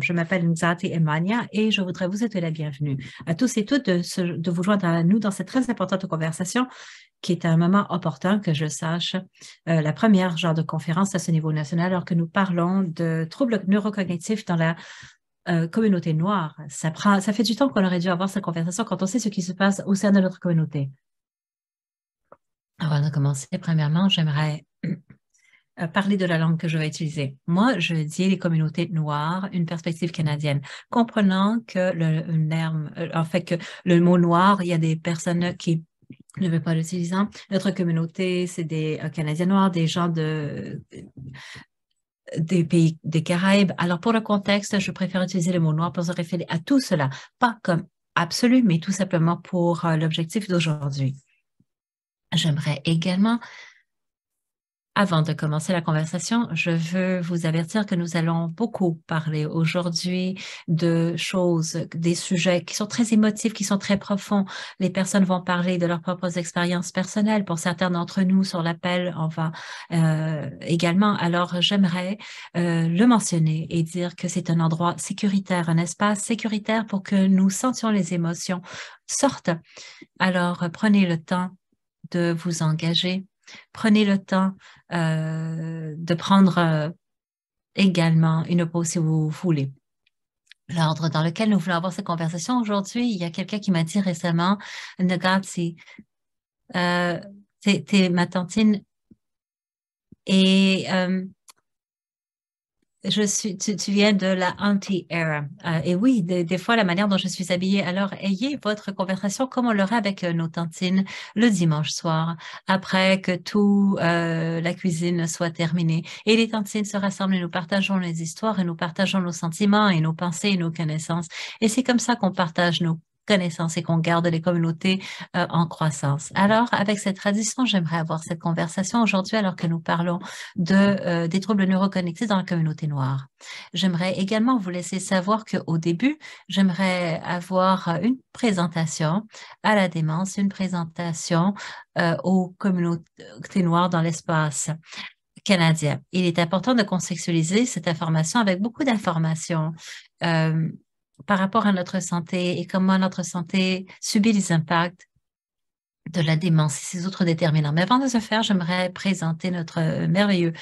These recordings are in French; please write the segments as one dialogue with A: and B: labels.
A: Je m'appelle Nzati Emania et je voudrais vous souhaiter la bienvenue à tous et toutes de vous joindre à nous dans cette très importante conversation qui est un moment opportun que je sache la première genre de conférence à ce niveau national alors que nous parlons de troubles neurocognitifs dans la communauté noire. Ça fait du temps qu'on aurait dû avoir cette conversation quand on sait ce qui se passe au sein de notre communauté. Avant de commencer, premièrement, j'aimerais parler de la langue que je vais utiliser. Moi, je dis les communautés noires, une perspective canadienne, comprenant que en fait, que le mot noir, il y a des personnes qui ne veulent pas l'utiliser. Notre communauté, c'est des Canadiens noirs, des gens des pays des Caraïbes. Alors, pour le contexte, je préfère utiliser le mot noir pour se référer à tout cela, pas comme absolu, mais tout simplement pour l'objectif d'aujourd'hui. J'aimerais également avant de commencer la conversation, je veux vous avertir que nous allons beaucoup parler aujourd'hui de choses, des sujets qui sont très émotifs, qui sont très profonds. Les personnes vont parler de leurs propres expériences personnelles. Pour certains d'entre nous sur l'appel, on va également. Alors, j'aimerais le mentionner et dire que c'est un endroit sécuritaire, un espace sécuritaire pour que nous sentions les émotions sortent. Alors, prenez le temps de vous engager. Prenez le temps de prendre également une pause si vous voulez. L'ordre dans lequel nous voulons avoir cette conversation aujourd'hui, il y a quelqu'un qui m'a dit récemment, Nagati, t'es ma tantine et tu viens de la auntie-era. Et oui, des fois, la manière dont je suis habillée. Alors, ayez votre conversation comme on l'aurait avec nos tantines le dimanche soir, après que tout la cuisine soit terminée. Et les tantines se rassemblent et nous partageons les histoires et nous partageons nos sentiments et nos pensées et nos connaissances. Et c'est comme ça qu'on partage nos connaissances et qu'on garde les communautés en croissance. Alors, avec cette tradition, j'aimerais avoir cette conversation aujourd'hui alors que nous parlons des troubles neurocognitifs dans la communauté noire. J'aimerais également vous laisser savoir qu'au début, j'aimerais avoir une présentation à la démence, une présentation aux communautés noires dans l'espace canadien. Il est important de contextualiser cette information avec beaucoup d'informations euh, par rapport à notre santé et comment notre santé subit les impacts de la démence et ses autres déterminants. Mais avant de ce faire, j'aimerais présenter notre merveilleux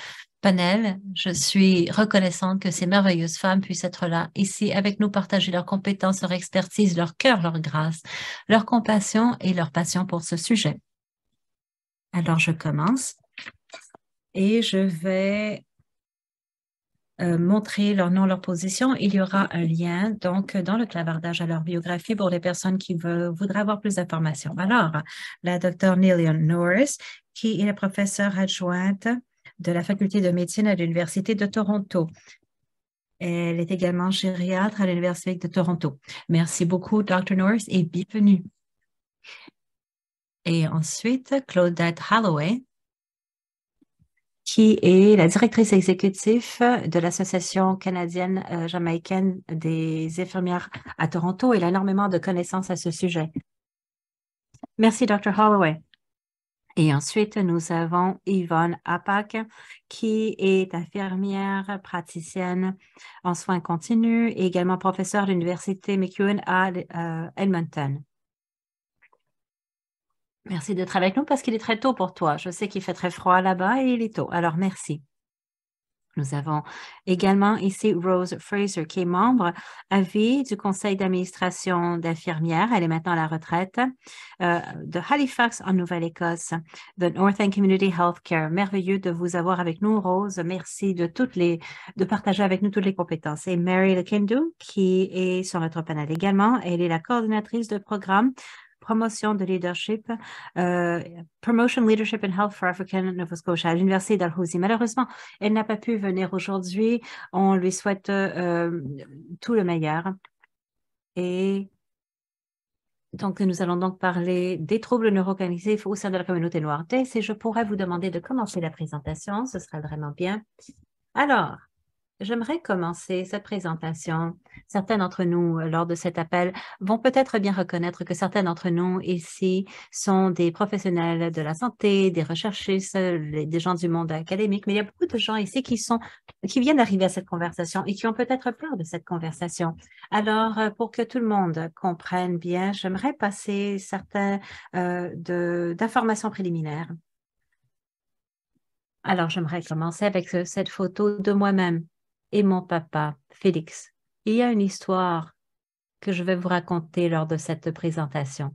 A: panel. Je suis reconnaissante que ces merveilleuses femmes puissent être là, ici, avec nous, partager leurs compétences, leur expertise, leur cœur, leur grâce, leur compassion et leur passion pour ce sujet. Alors, je commence et je vais montrer leur nom, leur position. Il y aura un lien, donc, dans le clavardage à leur biographie pour les personnes qui voudraient avoir plus d'informations. Alors, la docteure Nilian Norris, qui est la professeure adjointe de la faculté de médecine à l'Université de Toronto. Elle est également gériatre à l'Université de Toronto. Merci beaucoup, Dr. Norris, et bienvenue. Et ensuite, Claudette Holloway, qui est la directrice exécutive de l'Association canadienne jamaïcaine des infirmières à Toronto. Elle a énormément de connaissances à ce sujet. Merci, Dr. Holloway. Et ensuite, nous avons Yvonne Apak, qui est infirmière praticienne en soins continus et également professeure de l'Université McEwen à Edmonton. Merci d'être avec nous parce qu'il est très tôt pour toi. Je sais qu'il fait très froid là-bas et il est tôt. Alors, merci. Nous avons également ici Rose Fraser, qui est membre à vie du conseil d'administration d'infirmières. Elle est maintenant à la retraite de Halifax en Nouvelle-Écosse, de North End Community Healthcare. Merveilleux de vous avoir avec nous, Rose. Merci de partager avec nous toutes les compétences. Et Mary Lekindu, qui est sur notre panel également. Elle est la coordinatrice de programme promotion de leadership, Promotion Leadership in Health for African Nova Scotia à l'Université d'Alhousie. Malheureusement, elle n'a pas pu venir aujourd'hui. On lui souhaite tout le meilleur. Et donc, nous allons donc parler des troubles neurocognitifs au sein de la communauté noire. Si je pourrais vous demander de commencer la présentation, ce serait vraiment bien. Alors, J'aimerais commencer cette présentation. Certains d'entre nous, lors de cet appel, vont peut-être bien reconnaître que certains d'entre nous ici sont des professionnels de la santé, des recherchistes, des gens du monde académique, mais il y a beaucoup de gens ici qui viennent d'arriver à cette conversation et qui ont peut-être peur de cette conversation. Alors, pour que tout le monde comprenne bien, j'aimerais passer certains d'informations préliminaires. Alors, j'aimerais commencer avec cette photo de moi-même et mon papa, Félix. Il y a une histoire que je vais vous raconter lors de cette présentation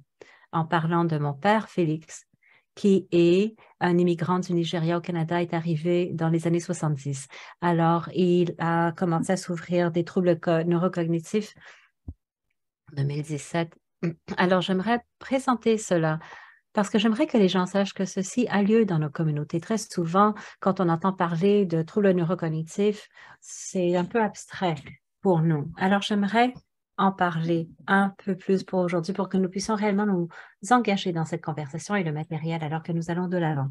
A: en parlant de mon père, Félix, qui est un immigrant du Nigeria au Canada, est arrivé dans les années 70. Alors, il a commencé à souffrir des troubles neurocognitifs en 2017. Alors, j'aimerais présenter cela parce que j'aimerais que les gens sachent que ceci a lieu dans nos communautés. Très souvent, quand on entend parler de troubles neurocognitifs, c'est un peu abstrait pour nous. Alors, j'aimerais en parler un peu plus pour aujourd'hui pour que nous puissions réellement nous engager dans cette conversation et le matériel alors que nous allons de l'avant.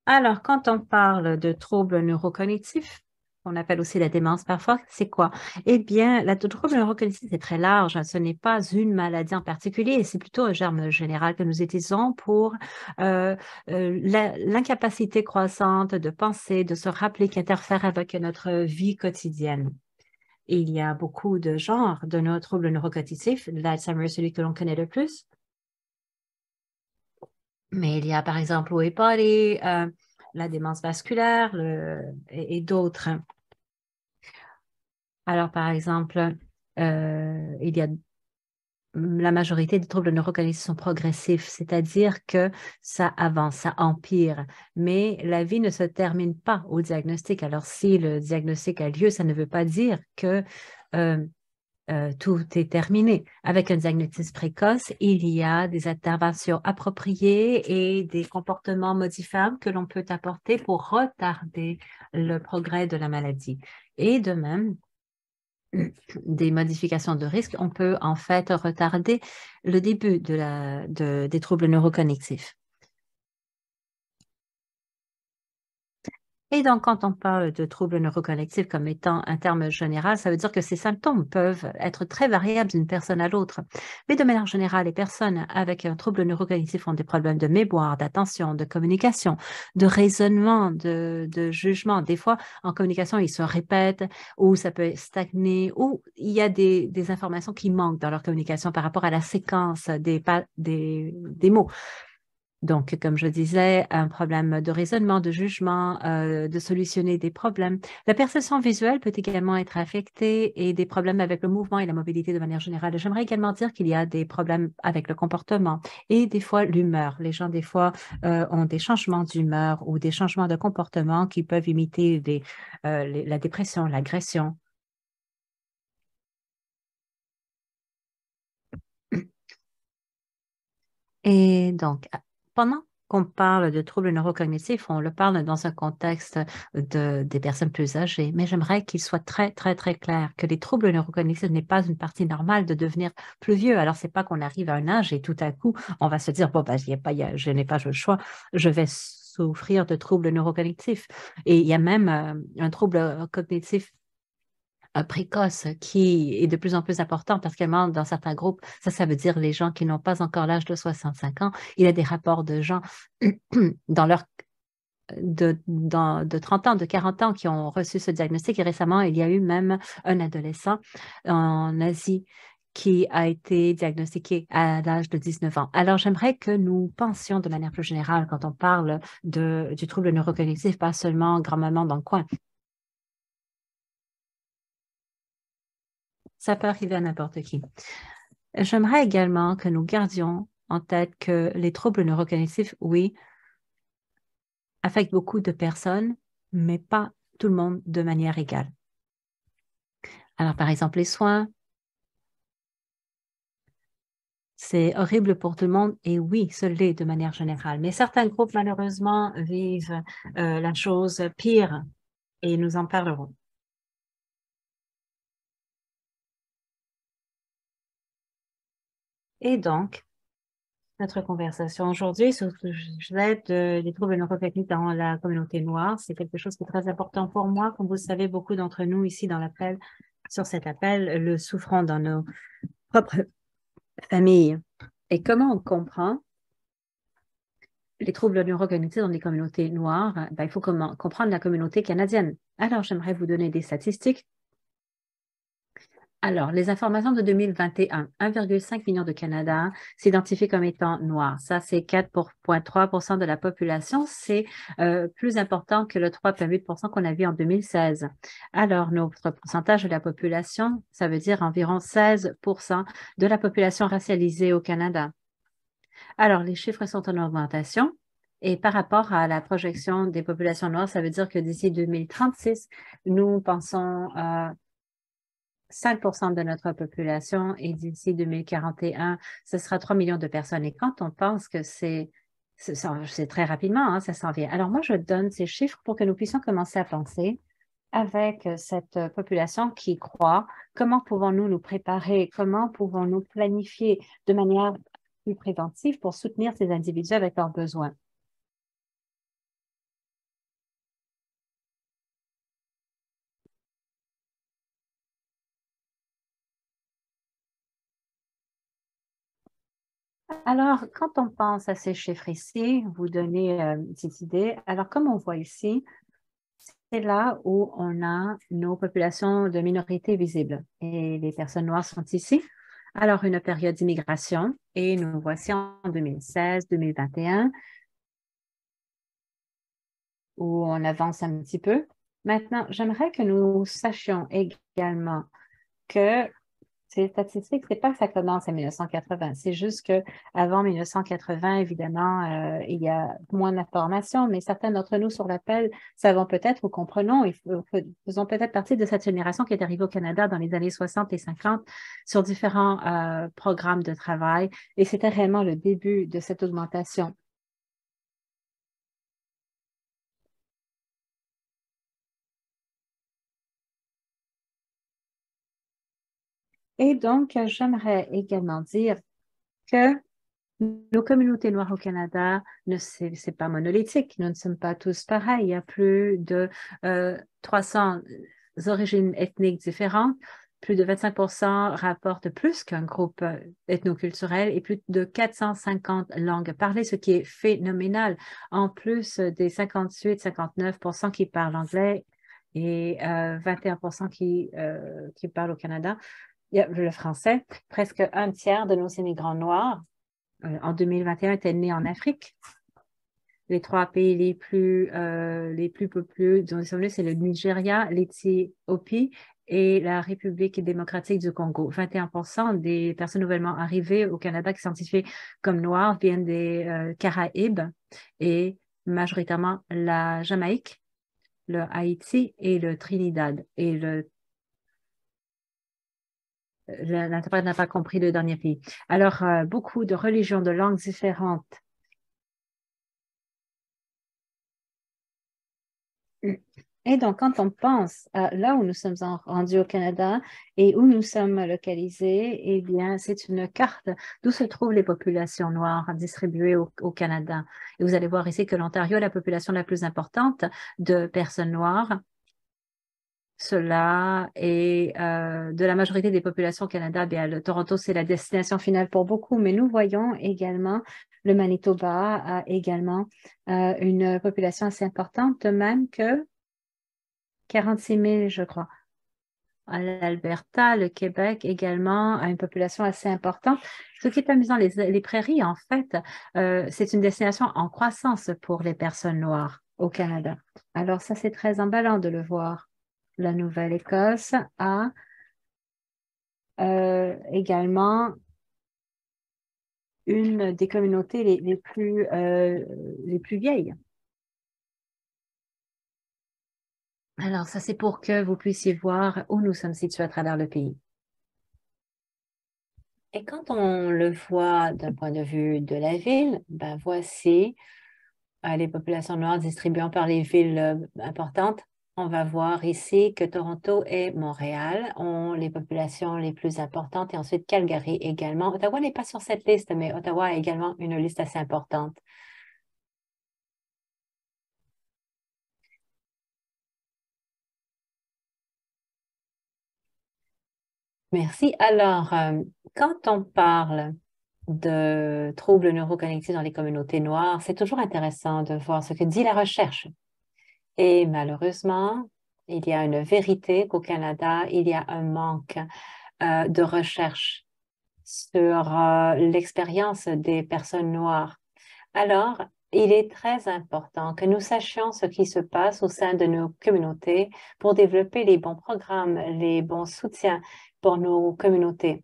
A: Alors, quand on parle de troubles neurocognitifs, on appelle aussi la démence parfois, c'est quoi? Eh bien, le trouble neurocognitif, c'est très large. Ce n'est pas une maladie en particulier, c'est plutôt un germe général que nous utilisons pour l'incapacité croissante de penser, de se rappeler, qui interfère avec notre vie quotidienne. Il y a beaucoup de genres de nos troubles neurocognitifs. L'Alzheimer est celui que l'on connaît le plus. Mais il y a par exemple Lewy body, la démence vasculaire et d'autres. Alors par exemple, il y a la majorité des troubles neurocognitifs sont progressifs, c'est-à-dire que ça avance, ça empire, mais la vie ne se termine pas au diagnostic. Alors si le diagnostic a lieu, ça ne veut pas dire que euh, tout est terminé. Avec un diagnostic précoce, il y a des interventions appropriées et des comportements modifiables que l'on peut apporter pour retarder le progrès de la maladie. Et de même, des modifications de risque, on peut en fait retarder le début des troubles neurocognitifs. Et donc, quand on parle de troubles neurocognitifs comme étant un terme général, ça veut dire que ces symptômes peuvent être très variables d'une personne à l'autre. Mais de manière générale, les personnes avec un trouble neurocognitif ont des problèmes de mémoire, d'attention, de communication, de raisonnement, de jugement. Des fois, en communication, ils se répètent ou ça peut stagner ou il y a des informations qui manquent dans leur communication par rapport à la séquence des mots. Donc, comme je disais, un problème de raisonnement, de jugement, de solutionner des problèmes. La perception visuelle peut également être affectée et des problèmes avec le mouvement et la mobilité de manière générale. J'aimerais également dire qu'il y a des problèmes avec le comportement et des fois l'humeur. Les gens, des fois, ont des changements d'humeur ou des changements de comportement qui peuvent imiter la dépression, l'agression. Et donc, pendant qu'on parle de troubles neurocognitifs, on le parle dans un contexte des personnes plus âgées, mais j'aimerais qu'il soit très, très, très clair que les troubles neurocognitifs n'est pas une partie normale de devenir plus vieux. Alors, c'est pas qu'on arrive à un âge et tout à coup, on va se dire, bon, ben, je n'ai pas le choix, je vais souffrir de troubles neurocognitifs. Et il y a même un trouble cognitif précoce qui est de plus en plus important, particulièrement dans certains groupes. Ça veut dire les gens qui n'ont pas encore l'âge de 65 ans. Il y a des rapports de gens dans leur de 30 ans, de 40 ans qui ont reçu ce diagnostic. Et récemment, il y a eu même un adolescent en Asie qui a été diagnostiqué à l'âge de 19 ans. Alors, j'aimerais que nous pensions de manière plus générale quand on parle du trouble neurocognitif, pas seulement grand-maman dans le coin. Ça peut arriver à n'importe qui. J'aimerais également que nous gardions en tête que les troubles neurocognitifs, oui, affectent beaucoup de personnes, mais pas tout le monde de manière égale. Alors, par exemple, les soins, c'est horrible pour tout le monde et oui, ce l'est de manière générale. Mais certains groupes, malheureusement, vivent la chose pire et nous en parlerons. Et donc, notre conversation aujourd'hui sur le sujet des troubles neurocognitifs dans la communauté noire, c'est quelque chose qui est très important pour moi. Comme vous le savez, beaucoup d'entre nous ici sur cet appel, le souffrons dans nos propres familles. Et comment on comprend les troubles neurocognitifs dans les communautés noires? Il faut comprendre la communauté canadienne. Alors, j'aimerais vous donner des statistiques. Alors, les informations de 2021, 1,5 million de Canadiens s'identifient comme étant noirs. Ça, c'est 4,3 % de la population. C'est plus important que le 3,8 % qu'on a vu en 2016. Alors, notre pourcentage de la population, ça veut dire environ 16 % de la population racialisée au Canada. Alors, les chiffres sont en augmentation. Et par rapport à la projection des populations noires, ça veut dire que d'ici 2036, nous pensons 5 % de notre population et d'ici 2041, ce sera 3 millions de personnes. Et quand on pense que c'est très rapidement, hein, ça s'en vient. Alors moi, je donne ces chiffres pour que nous puissions commencer à penser avec cette population qui croît. Comment pouvons-nous nous préparer? Comment pouvons-nous planifier de manière plus préventive pour soutenir ces individus avec leurs besoins? Alors, quand on pense à ces chiffres ici, vous donnez une petite idée. Alors, comme on voit ici, c'est là où on a nos populations de minorités visibles. Et les personnes noires sont ici. Alors, une période d'immigration, et nous voici en 2016, 2021, où on avance un petit peu. Maintenant, j'aimerais que nous sachions également que ces statistiques, c'est pas que ça commence en 1980. C'est juste qu'avant 1980, évidemment, il y a moins d'informations, mais certains d'entre nous sur l'appel savons peut-être ou comprenons et faisons peut-être partie de cette génération qui est arrivée au Canada dans les années 60 et 50 sur différents programmes de travail. Et c'était réellement le début de cette augmentation. Et donc, j'aimerais également dire que nos communautés noires au Canada, c'est pas monolithique. Nous ne sommes pas tous pareils. Il y a plus de 300 origines ethniques différentes. Plus de 25 % rapportent plus qu'un groupe ethnoculturel et plus de 450 langues parlées, ce qui est phénoménal. En plus des 58-59 % qui parlent anglais et 21 % qui parlent au Canada. Il y a le français. Presque un tiers de nos immigrants noirs en 2021 étaient nés en Afrique. Les trois pays les plus peuplés, c'est le Nigeria, l'Éthiopie et la République démocratique du Congo. 21 % des personnes nouvellement arrivées au Canada qui sont identifiées comme noires viennent des Caraïbes et majoritairement la Jamaïque, le Haïti et le Trinidad. Et l'interprète n'a pas compris le dernier pays. Alors, beaucoup de religions, de langues différentes. Et donc, quand on pense à là où nous sommes rendus au Canada et où nous sommes localisés, eh bien, c'est une carte d'où se trouvent les populations noires distribuées au Canada. Et vous allez voir ici que l'Ontario est la population la plus importante de personnes noires. Cela est de la majorité des populations au Canada. Bien, le Toronto, c'est la destination finale pour beaucoup, mais nous voyons également le Manitoba a également une population assez importante, de même que 46 000, je crois. À l'Alberta, le Québec également a une population assez importante. Ce qui est amusant, les prairies, en fait, c'est une destination en croissance pour les personnes noires au Canada. Alors ça, c'est très emballant de le voir. La Nouvelle-Écosse a également une des communautés les plus vieilles. Alors, ça, c'est pour que vous puissiez voir où nous sommes situés à travers le pays. Et quand on le voit d'un point de vue de la ville, ben voici les populations noires distribuées par les villes importantes. On va voir ici que Toronto et Montréal ont les populations les plus importantes et ensuite Calgary également. Ottawa n'est pas sur cette liste, mais Ottawa a également une liste assez importante. Merci. Alors, quand on parle de troubles neurocognitifs dans les communautés noires, c'est toujours intéressant de voir ce que dit la recherche. Et malheureusement, il y a une vérité qu'au Canada, il y a un manque de recherche sur l'expérience des personnes noires. Alors, il est très important que nous sachions ce qui se passe au sein de nos communautés pour développer les bons programmes, les bons soutiens pour nos communautés.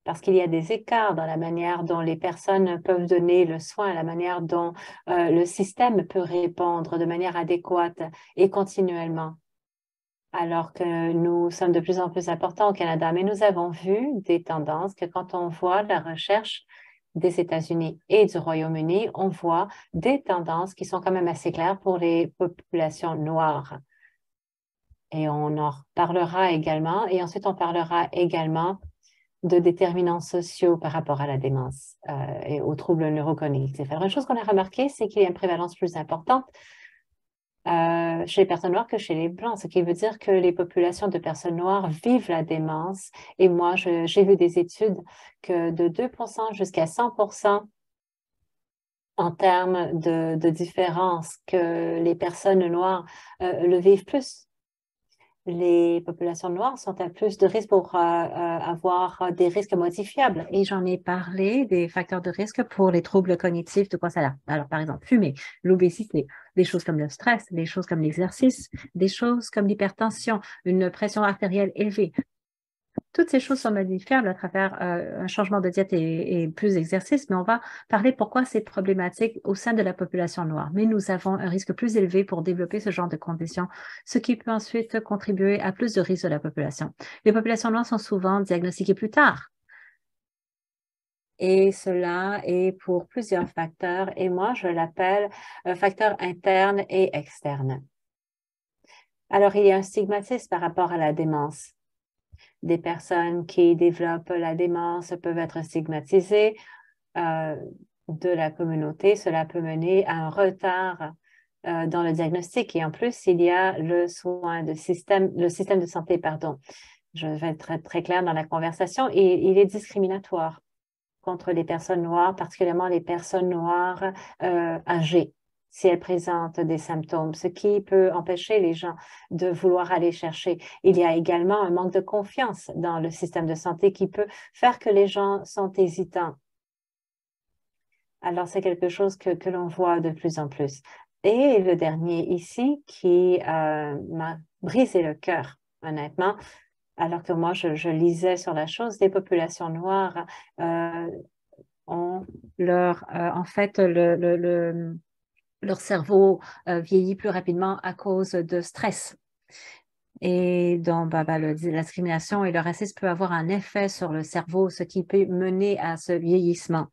A: Parce qu'il y a des écarts dans la manière dont les personnes peuvent donner le soin, la manière dont le système peut répondre de manière adéquate et continuellement. Alors que nous sommes de plus en plus importants au Canada, mais nous avons vu des tendances que quand on voit la recherche des États-Unis et du Royaume-Uni, on voit des tendances qui sont quand même assez claires pour les populations noires. Et on en parlera également. Et ensuite, on parlera également de déterminants sociaux par rapport à la démence et aux troubles neurocognitifs. Alors, une chose qu'on a remarqué, c'est qu'il y a une prévalence plus importante chez les personnes noires que chez les Blancs, ce qui veut dire que les populations de personnes noires vivent la démence. Et moi, j'ai vu des études que de 2% jusqu'à 100% en termes de différence, que les personnes noires le vivent plus. Les populations noires sont à plus de risques pour avoir des risques modifiables. Et j'en ai parlé des facteurs de risque pour les troubles cognitifs, de quoi ça a. Alors, par exemple, fumer, l'obésité, des choses comme le stress, des choses comme l'exercice, des choses comme l'hypertension, une pression artérielle élevée. Toutes ces choses sont modifiables à travers un changement de diète et plus d'exercice, mais on va parler pourquoi c'est problématique au sein de la population noire. Mais nous avons un risque plus élevé pour développer ce genre de conditions, ce qui peut ensuite contribuer à plus de risques de la population. Les populations noires sont souvent diagnostiquées plus tard. Et cela est pour plusieurs facteurs, et moi, je l'appelle facteur interne et externe. Alors, il y a un stigmatisme par rapport à la démence. Des personnes qui développent la démence peuvent être stigmatisées euh, de la communauté. Cela peut mener à un retard dans le diagnostic. Et en plus, il y a le système de santé, pardon. Je vais être très, très claire dans la conversation. Et il est discriminatoire contre les personnes noires, particulièrement les personnes noires âgées, si elles présentent des symptômes, ce qui peut empêcher les gens de vouloir aller chercher. Il y a également un manque de confiance dans le système de santé qui peut faire que les gens sont hésitants. Alors, c'est quelque chose que l'on voit de plus en plus. Et le dernier ici qui m'a brisé le cœur, honnêtement, alors que moi, je lisais sur la chose, des populations noires ont en fait, leur cerveau vieillit plus rapidement à cause de stress. Et donc, la discrimination et le racisme peut avoir un effet sur le cerveau, ce qui peut mener à ce vieillissement.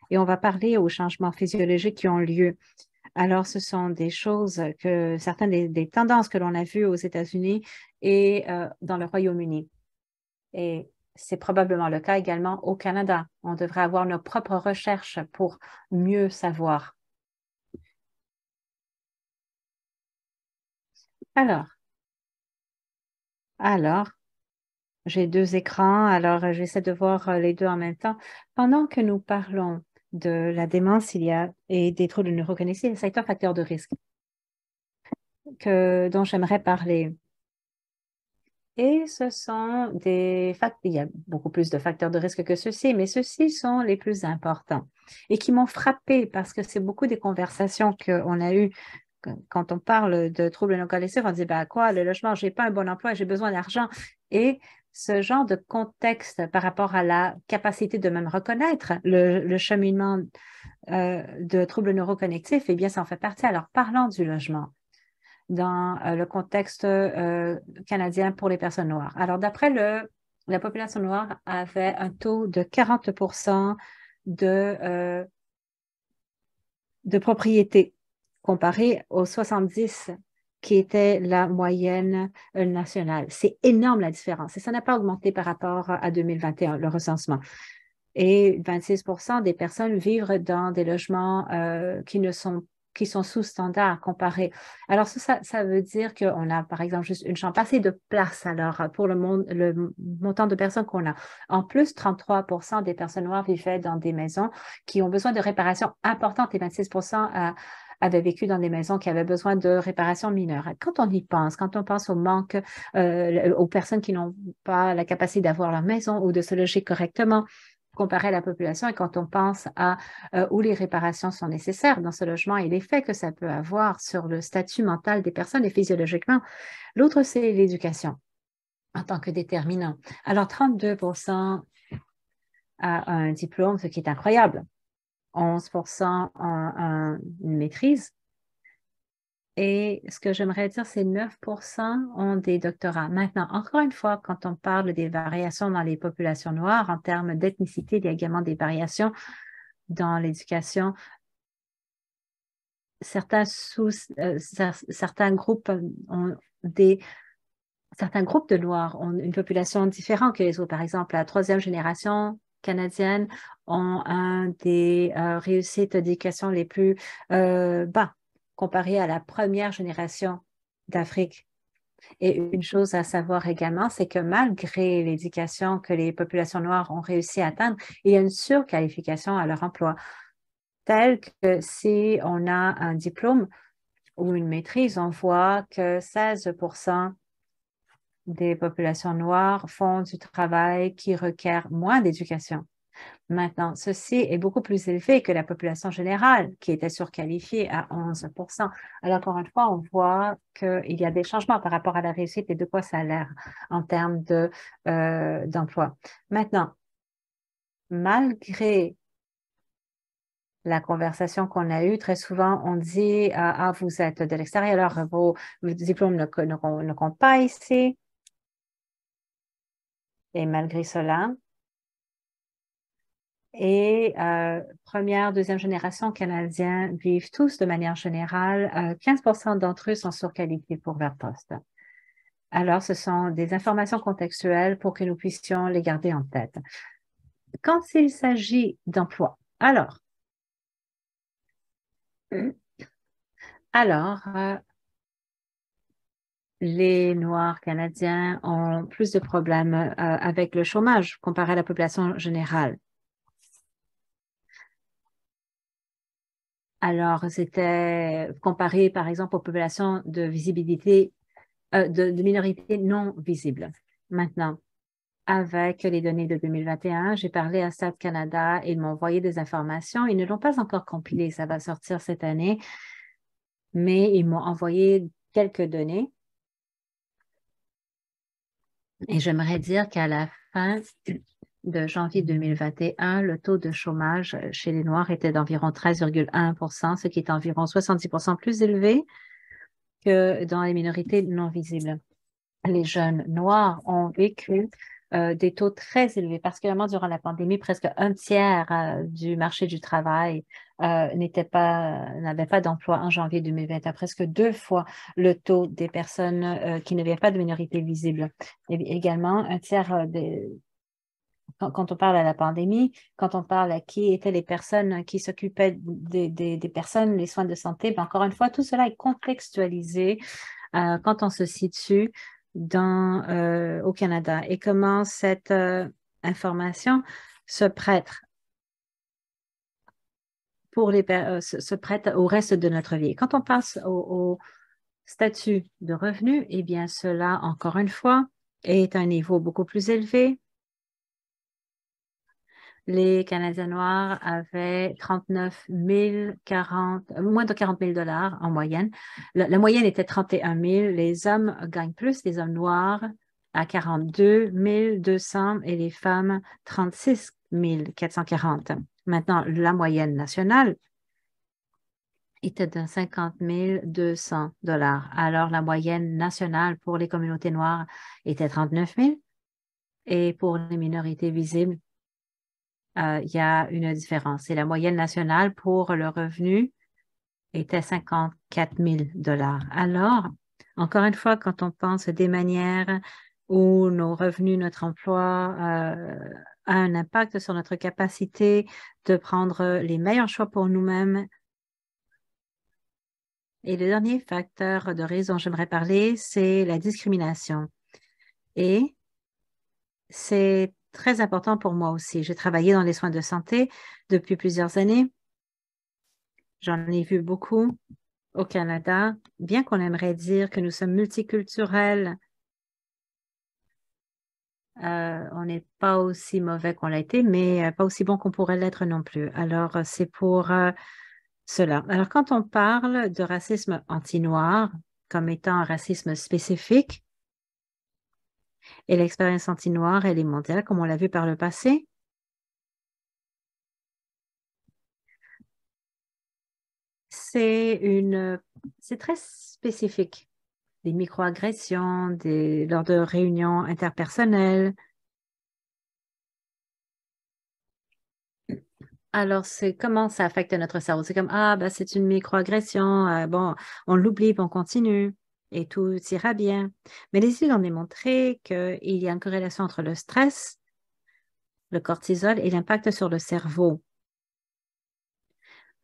A: Et on va parler aux changements physiologiques qui ont lieu. Alors, ce sont des choses que certaines des tendances que l'on a vues aux États-Unis et dans le Royaume-Uni. Et c'est probablement le cas également au Canada. On devrait avoir nos propres recherches pour mieux savoir. Alors, alors, j'ai deux écrans, alors j'essaie de voir les deux en même temps. Pendant que nous parlons de la démence, et des troubles neurocognitifs, c'est un facteur de risque dont j'aimerais parler. Et ce sont des facteurs, il y a beaucoup plus de facteurs de risque que ceux-ci, mais ceux-ci sont les plus importants et qui m'ont frappé parce que c'est beaucoup des conversations qu'on a eues quand on parle de troubles neurocognitifs, on dit, ben quoi, le logement, j'ai pas un bon emploi, j'ai besoin d'argent. Et ce genre de contexte par rapport à la capacité de même reconnaître le cheminement de troubles neurocognitifs, eh bien, ça en fait partie. Alors, parlons du logement dans le contexte canadien pour les personnes noires. Alors, la population noire avait un taux de 40 de propriété comparé aux 70
B: qui était la moyenne nationale. C'est énorme la différence et ça n'a pas augmenté par rapport à 2021, le recensement. Et 26% des personnes vivent dans des logements qui sont sous-standard comparés. Alors, ça veut dire qu'on a, par exemple, juste une chambre, pas assez de place, alors, pour le montant de personnes qu'on a. En plus, 33% des personnes noires vivaient dans des maisons qui ont besoin de réparations importantes et 26% avaient vécu dans des maisons qui avaient besoin de réparations mineures. Quand on y pense, quand on pense au manque, aux personnes qui n'ont pas la capacité d'avoir leur maison ou de se loger correctement, comparé à la population, et quand on pense à où les réparations sont nécessaires dans ce logement et l'effet que ça peut avoir sur le statut mental des personnes et physiologiquement. L'autre, c'est l'éducation en tant que déterminant. Alors, 32% a un diplôme, ce qui est incroyable. 11% ont une maîtrise. Et ce que j'aimerais dire, c'est 9% ont des doctorats. Maintenant, encore une fois, quand on parle des variations dans les populations noires en termes d'ethnicité, il y a également des variations dans l'éducation. Certains groupes certains groupes de Noirs ont une population différente que les autres. Par exemple, la troisième génération canadienne ont un des réussites d'éducation les plus bas comparé à la première génération d'Afrique. Et une chose à savoir également, c'est que malgré l'éducation que les populations noires ont réussi à atteindre, il y a une surqualification à leur emploi, telle que si on a un diplôme ou une maîtrise, on voit que 16% des populations noires font du travail qui requiert moins d'éducation. Maintenant, ceci est beaucoup plus élevé que la population générale qui était surqualifiée à 11%. Alors, encore une fois, on voit qu'il y a des changements par rapport à la réussite et de quoi ça a l'air en termes d'emploi. Maintenant, malgré la conversation qu'on a eue, très souvent, on dit ah, vous êtes de l'extérieur, alors vos diplômes ne comptent pas ici. Et malgré cela, et première, deuxième génération canadiens vivent tous de manière générale. 15% d'entre eux sont surqualifiés pour leur poste. Alors, ce sont des informations contextuelles pour que nous puissions les garder en tête. Quand il s'agit d'emploi, alors, les Noirs canadiens ont plus de problèmes avec le chômage comparé à la population générale. Alors, c'était comparé, par exemple, aux populations de visibilité, de minorités non visibles. Maintenant, avec les données de 2021, j'ai parlé à Stade Canada et ils m'ont envoyé des informations. Ils ne l'ont pas encore compilé, ça va sortir cette année, mais ils m'ont envoyé quelques données. Et j'aimerais dire qu'à la fin de janvier 2021, le taux de chômage chez les Noirs était d'environ 13,1%, ce qui est environ 70% plus élevé que dans les minorités non visibles. Les jeunes noirs ont vécu des taux très élevés, particulièrement durant la pandémie. Presque un tiers du marché du travail n'avait pas d'emploi en janvier 2021, presque 2 fois le taux des personnes qui n'avaient pas de minorité visible. Et également, un tiers quand on parle à la pandémie, quand on parle à qui étaient les personnes qui s'occupaient des personnes, les soins de santé, bien, encore une fois, tout cela est contextualisé quand on se situe au Canada et comment cette information se prête se prête au reste de notre vie. Quand on passe au statut de revenu, eh bien, cela, encore une fois, est un niveau beaucoup plus élevé. Les Canadiens noirs avaient 39 000, moins de 40 000 $ en moyenne. La moyenne était 31 000. Les hommes gagnent plus, les hommes noirs à 42 200 et les femmes 36 440. Maintenant, la moyenne nationale était de 50 200 $. Alors, la moyenne nationale pour les communautés noires était 39 000 et pour les minorités visibles, il y a une différence. Et la moyenne nationale pour le revenu était 54 000 $. Alors, Encore une fois, quand on pense des manières où nos revenus, notre emploi a un impact sur notre capacité de prendre les meilleurs choix pour nous-mêmes. Et le dernier facteur de risque dont j'aimerais parler, c'est la discrimination. Et c'est très important pour moi aussi. J'ai travaillé dans les soins de santé depuis plusieurs années. J'en ai vu beaucoup au Canada. Bien qu'on aimerait dire que nous sommes multiculturels, on n'est pas aussi mauvais qu'on l'a été, mais pas aussi bon qu'on pourrait l'être non plus. Alors, c'est pour cela. Alors, quand on parle de racisme anti-noir comme étant un racisme spécifique, et l'expérience anti-noire, elle est mondiale, comme on l'a vu par le passé, c'est très spécifique. Des microagressions, lors de réunions interpersonnelles. Alors, c'est comment ça affecte notre cerveau? C'est comme, ah, ben, c'est une microagression, bon, on l'oublie, puis on continue, et tout ira bien. Mais les études ont démontré qu'il y a une corrélation entre le stress, le cortisol et l'impact sur le cerveau.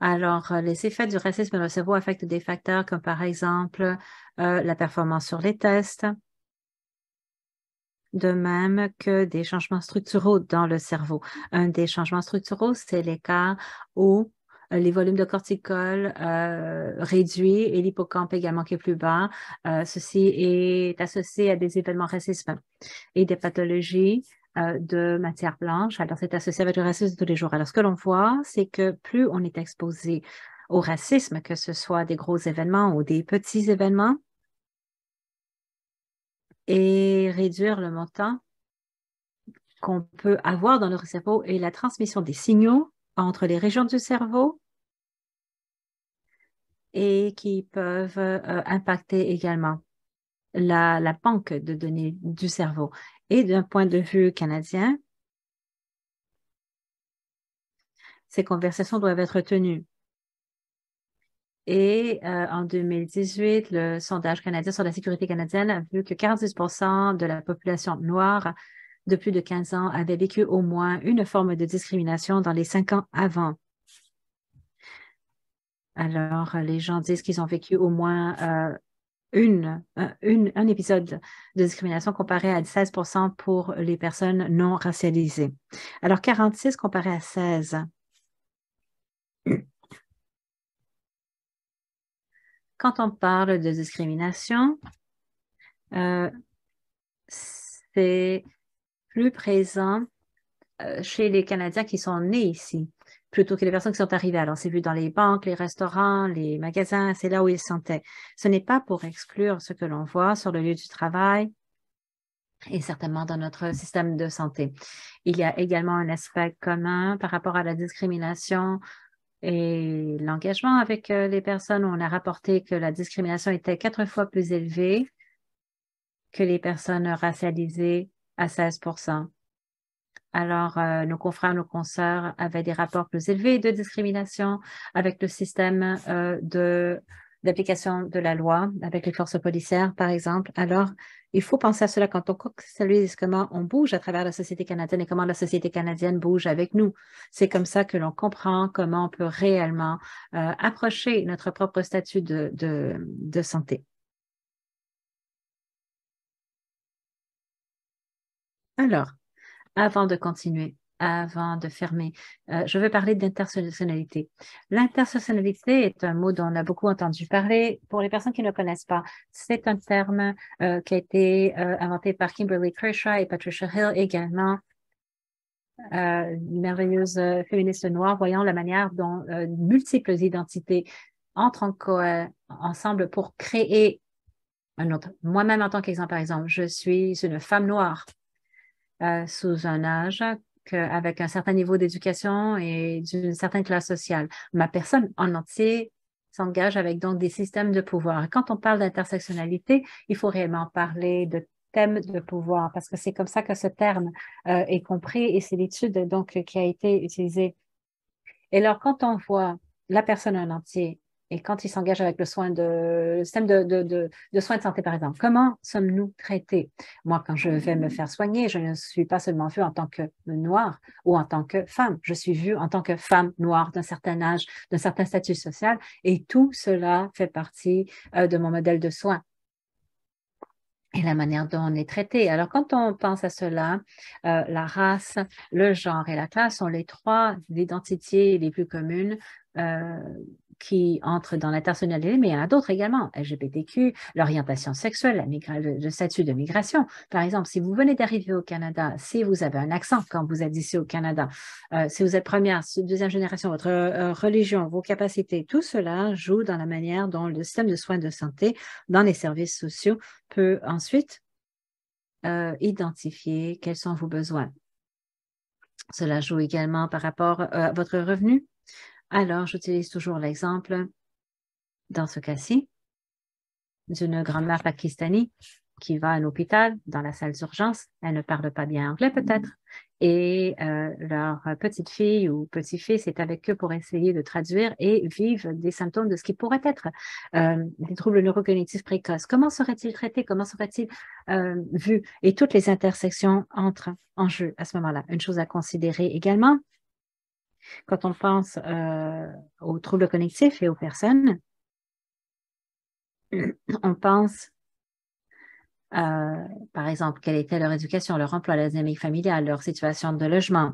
B: Alors, les effets du racisme dans le cerveau affectent des facteurs comme, par exemple, la performance sur les tests, de même que des changements structuraux dans le cerveau. Un des changements structuraux, c'est les cas où les volumes de cortisol réduits et l'hippocampe également qui est plus bas. Ceci est associé à des événements racisme et des pathologies de matière blanche. Alors, c'est associé avec le racisme de tous les jours. Alors, ce que l'on voit, c'est que plus on est exposé au racisme, que ce soit des gros événements ou des petits événements, et réduire le montant qu'on peut avoir dans notre cerveau et la transmission des signaux entre les régions du cerveau et qui peuvent impacter également la banque de données du cerveau. Et d'un point de vue canadien, ces conversations doivent être tenues. Et en 2018, le sondage canadien sur la sécurité canadienne a vu que 46 de la population noire de plus de 15 ans avait vécu au moins une forme de discrimination dans les 5 ans avant. Alors, les gens disent qu'ils ont vécu au moins un épisode de discrimination comparé à 16 pour les personnes non racialisées. Alors, 46 comparé à 16. Quand on parle de discrimination, euh, c'est plus présent chez les Canadiens qui sont nés ici, plutôt que les personnes qui sont arrivées. Alors, c'est vu dans les banques, les restaurants, les magasins, c'est là où ils se sentaient. Ce n'est pas pour exclure ce que l'on voit sur le lieu du travail et certainement dans notre système de santé. Il y a également un aspect commun par rapport à la discrimination et l'engagement avec les personnes. On a rapporté que la discrimination était 4 fois plus élevée que les personnes racialisées à 16 Alors, nos confrères, nos consoeurs avaient des rapports plus élevés de discrimination avec le système d'application de la loi, avec les forces policières, par exemple. Alors, il faut penser à cela quand on conceptualise comment on bouge à travers la société canadienne et comment la société canadienne bouge avec nous. C'est comme ça que l'on comprend comment on peut réellement approcher notre propre statut de santé. Alors, avant de continuer, avant de fermer, je veux parler d'intersectionnalité. L'intersectionnalité est un mot dont on a beaucoup entendu parler. Pour les personnes qui ne le connaissent pas, c'est un terme qui a été inventé par Kimberly Crenshaw et Patricia Hill également, merveilleuse féministe noire, voyant la manière dont multiples identités entrent ensemble pour créer un autre. Moi-même, en tant qu'exemple, par exemple, je suis une femme noire sous un âge avec un certain niveau d'éducation et d'une certaine classe sociale. Ma personne en entier s'engage avec donc des systèmes de pouvoir. Quand on parle d'intersectionnalité, il faut réellement parler de thèmes de pouvoir parce que c'est comme ça que ce terme est compris et c'est l'étude donc qui a été utilisée. Et alors, quand on voit la personne en entier et quand ils s'engagent avec le système de soins de santé, par exemple, comment sommes-nous traités? Moi, quand je vais me faire soigner, je ne suis pas seulement vue en tant que noire ou en tant que femme, je suis vue en tant que femme noire d'un certain âge, d'un certain statut social, et tout cela fait partie de mon modèle de soins et la manière dont on est traité. Alors, quand on pense à cela, la race, le genre et la classe sont les trois identités les plus communes euh, qui entrent dans l'intersectionnalité, mais il y en a d'autres également. LGBTQ, l'orientation sexuelle, le statut de migration. Par exemple, si vous venez d'arriver au Canada, si vous avez un accent quand vous êtes ici au Canada, si vous êtes première, deuxième génération, votre religion, vos capacités, tout cela joue dans la manière dont le système de soins de santé dans les services sociaux peut ensuite identifier quels sont vos besoins. Cela joue également par rapport à votre revenu. Alors, j'utilise toujours l'exemple, dans ce cas-ci, d'une grand-mère pakistanie qui va à un hôpital dans la salle d'urgence. Elle ne parle pas bien anglais peut-être. Et leur petite fille ou petit-fils est avec eux pour essayer de traduire et vivent des symptômes de ce qui pourrait être des troubles neurocognitifs précoces. Comment serait-il traité? Comment serait-il vu? Et toutes les intersections entrent en jeu à ce moment-là. Une chose à considérer également, quand on pense aux troubles cognitifs et aux personnes, on pense par exemple, quelle était leur éducation, leur emploi, la dynamique familiale, leur situation de logement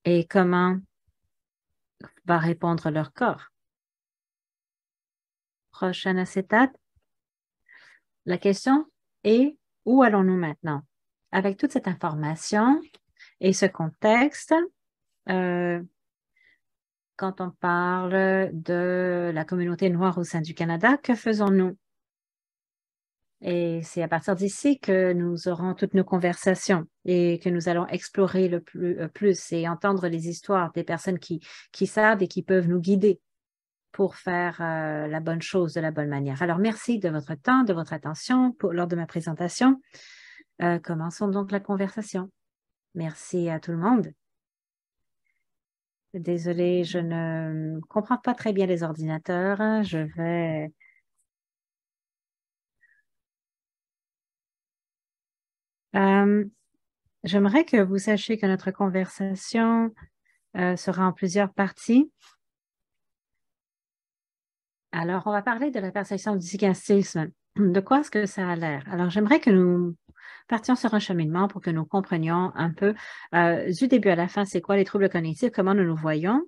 B: et comment va répondre leur corps. Prochain acétate. La question est, où allons-nous maintenant? Avec toute cette information et ce contexte, quand on parle de la communauté noire au sein du Canada, que faisons-nous? Et c'est à partir d'ici que nous aurons toutes nos conversations et que nous allons explorer le plus et entendre les histoires des personnes qui savent et qui peuvent nous guider pour faire la bonne chose de la bonne manière. Alors, merci de votre temps, de votre attention lors de ma présentation. Commençons donc la conversation. Merci à tout le monde. Désolée, je ne comprends pas très bien les ordinateurs. Je vais... J'aimerais que vous sachiez que notre conversation sera en plusieurs parties. Alors, on va parler de la perception du diagnostisme. De quoi est-ce que ça a l'air? Alors, j'aimerais que nous partions sur un cheminement pour que nous comprenions un peu du début à la fin, c'est quoi les troubles cognitifs, comment nous nous voyons.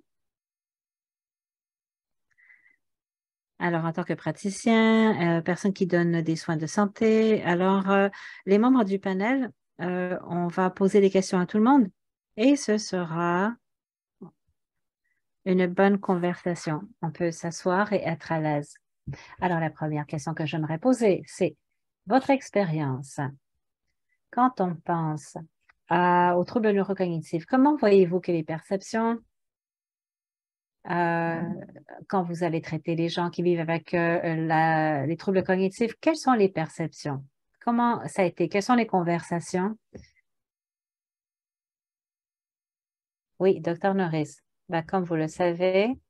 B: Alors, en tant que praticien, personne qui donne des soins de santé, alors les membres du panel, on va poser des questions à tout le monde et ce sera une bonne conversation. On peut s'asseoir et être à l'aise. Alors, la première question que j'aimerais poser, c'est votre expérience. Quand on pense aux troubles neurocognitifs, comment voyez-vous que les perceptions, quand vous allez traiter les gens qui vivent avec les troubles cognitifs, quelles sont les perceptions? Comment ça a été? Quelles sont les conversations? Oui, docteur Norris. Ben, comme vous le savez,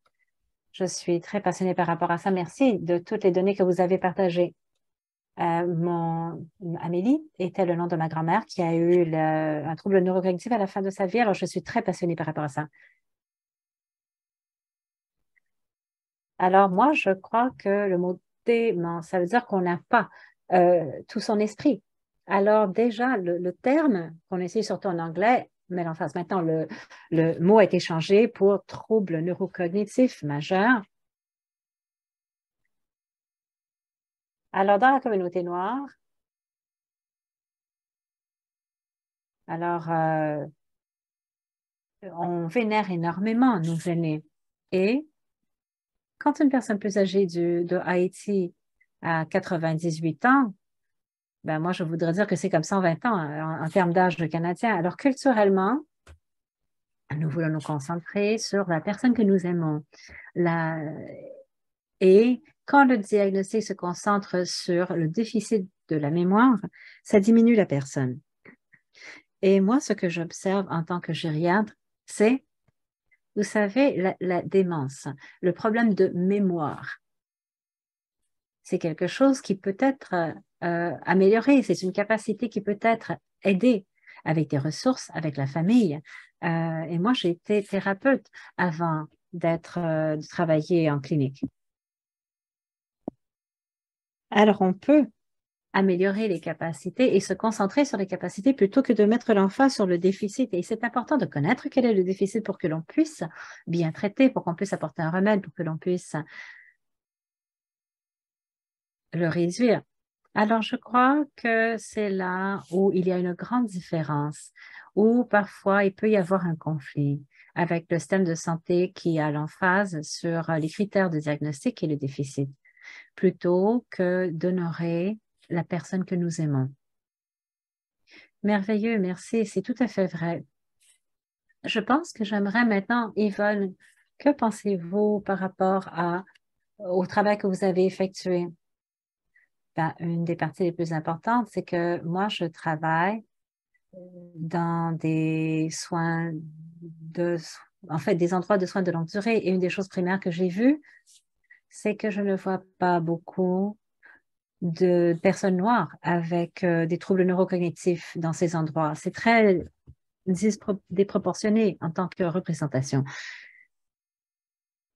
B: je suis très passionnée par rapport à ça. Merci de toutes les données que vous avez partagées. Amélie était le nom de ma grand-mère qui a eu un trouble neurocognitif à la fin de sa vie. Alors, je suis très passionnée par rapport à ça. Alors, moi, je crois que le mot dément, ça veut dire qu'on n'a pas tout son esprit. Alors, déjà, le terme qu'on essaie surtout en anglais, mais en face, maintenant, le mot a été changé pour trouble neurocognitif majeur. Alors, dans la communauté noire, alors, on vénère énormément nos aînés. Et quand une personne plus âgée de Haïti a 98 ans, ben moi, je voudrais dire que c'est comme 120 ans en termes d'âge de Canadien. Alors, culturellement, nous voulons nous concentrer sur la personne que nous aimons. Et quand le diagnostic se concentre sur le déficit de la mémoire, ça diminue la personne. Et moi, ce que j'observe en tant que gériatre, c'est Vous savez, la démence, le problème de mémoire, c'est quelque chose qui peut être amélioré. C'est une capacité qui peut être aidée avec des ressources, avec la famille. Et moi, j'ai été thérapeute avant de travailler en clinique. Alors, on peut améliorer les capacités et se concentrer sur les capacités plutôt que de mettre l'emphase sur le déficit. Et c'est important de connaître quel est le déficit pour que l'on puisse bien traiter, pour qu'on puisse apporter un remède, pour que l'on puisse le réduire. Alors, je crois que c'est là où il y a une grande différence, où parfois il peut y avoir un conflit avec le système de santé qui a l'emphase sur les critères de diagnostic et le déficit, plutôt que d'honorer la personne que nous aimons. Merveilleux, merci, c'est tout à fait vrai. Je pense que j'aimerais maintenant, Yvonne, que pensez-vous par rapport au travail que vous avez effectué? Ben, une des parties les plus importantes, c'est que moi, je travaille dans des en fait, des endroits de soins de longue durée. Et une des choses primaires que j'ai vues, c'est que je ne vois pas beaucoup de personnes noires avec des troubles neurocognitifs dans ces endroits. C'est très déproportionné en tant que représentation